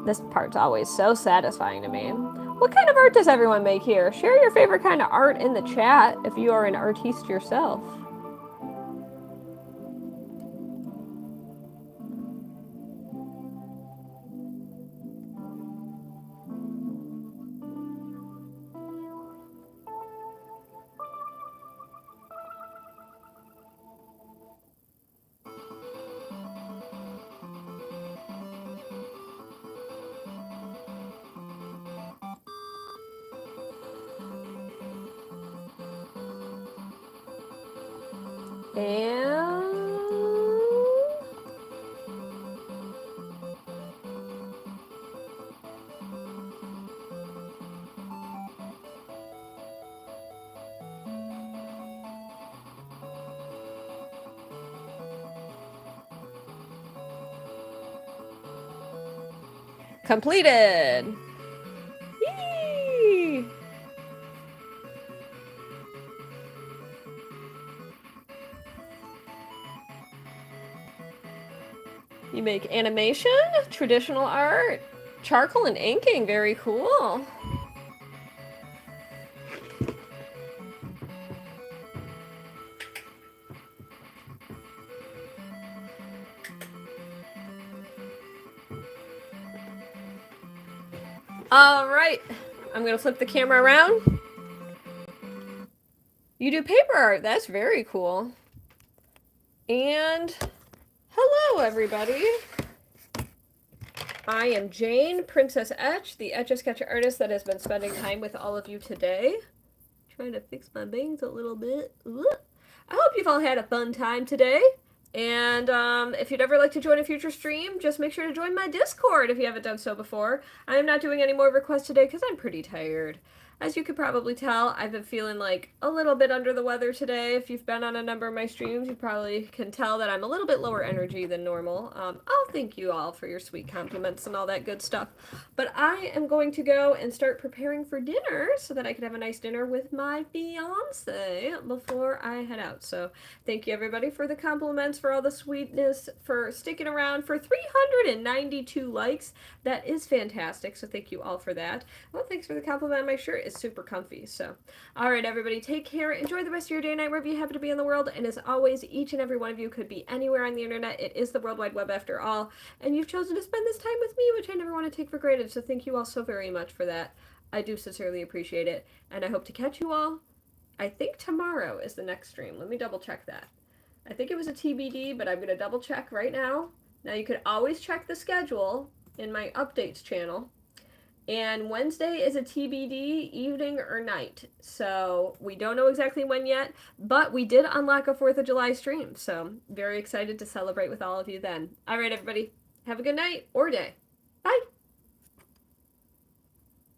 Speaker 1: This part's always so satisfying to me. What kind of art does everyone make here? Share your favorite kind of art in the chat if you are an artiste yourself. And completed. Yee! You make animation, traditional art, charcoal and inking, very cool. All right, I'm gonna flip the camera around. You do paper art, that's very cool. And hello, everybody. I am Jane, Princess Etch, the Etch A Sketch artist that has been spending time with all of you today. Trying to fix my bangs a little bit. I hope you've all had a fun time today. And if you'd ever like to join a future stream, just make sure to join my Discord if you haven't done so before. I am not doing any more requests today because I'm pretty tired. As you could probably tell, I've been feeling like a little bit under the weather today. If you've been on a number of my streams, you probably can tell that I'm a little bit lower energy than normal. I'll thank you all for your sweet compliments and all that good stuff. But I am going to go and start preparing for dinner so that I can have a nice dinner with my fiance before I head out. So thank you everybody for the compliments, for all the sweetness, for sticking around, for 392 likes. That is fantastic. So thank you all for that. Well, thanks for the compliment. My shirt is super comfy. So, all right, everybody, take care. Enjoy the rest of your day, night, wherever you happen to be in the world. And as always, each and every one of you could be anywhere on the internet. It is the World Wide Web after all. And you've chosen to spend this time with me, which I never want to take for granted. So thank you all so very much for that. I do sincerely appreciate it. And I hope to catch you all. I think tomorrow is the next stream. Let me double check that. I think it was a TBD, but I'm going to double check right now. Now you could always check the schedule in my updates channel. And Wednesday is a TBD, evening or night. So we don't know exactly when yet, but we did unlock a 4th of July stream. So very excited to celebrate with all of you then. All right, everybody. Have a good night or day. Bye.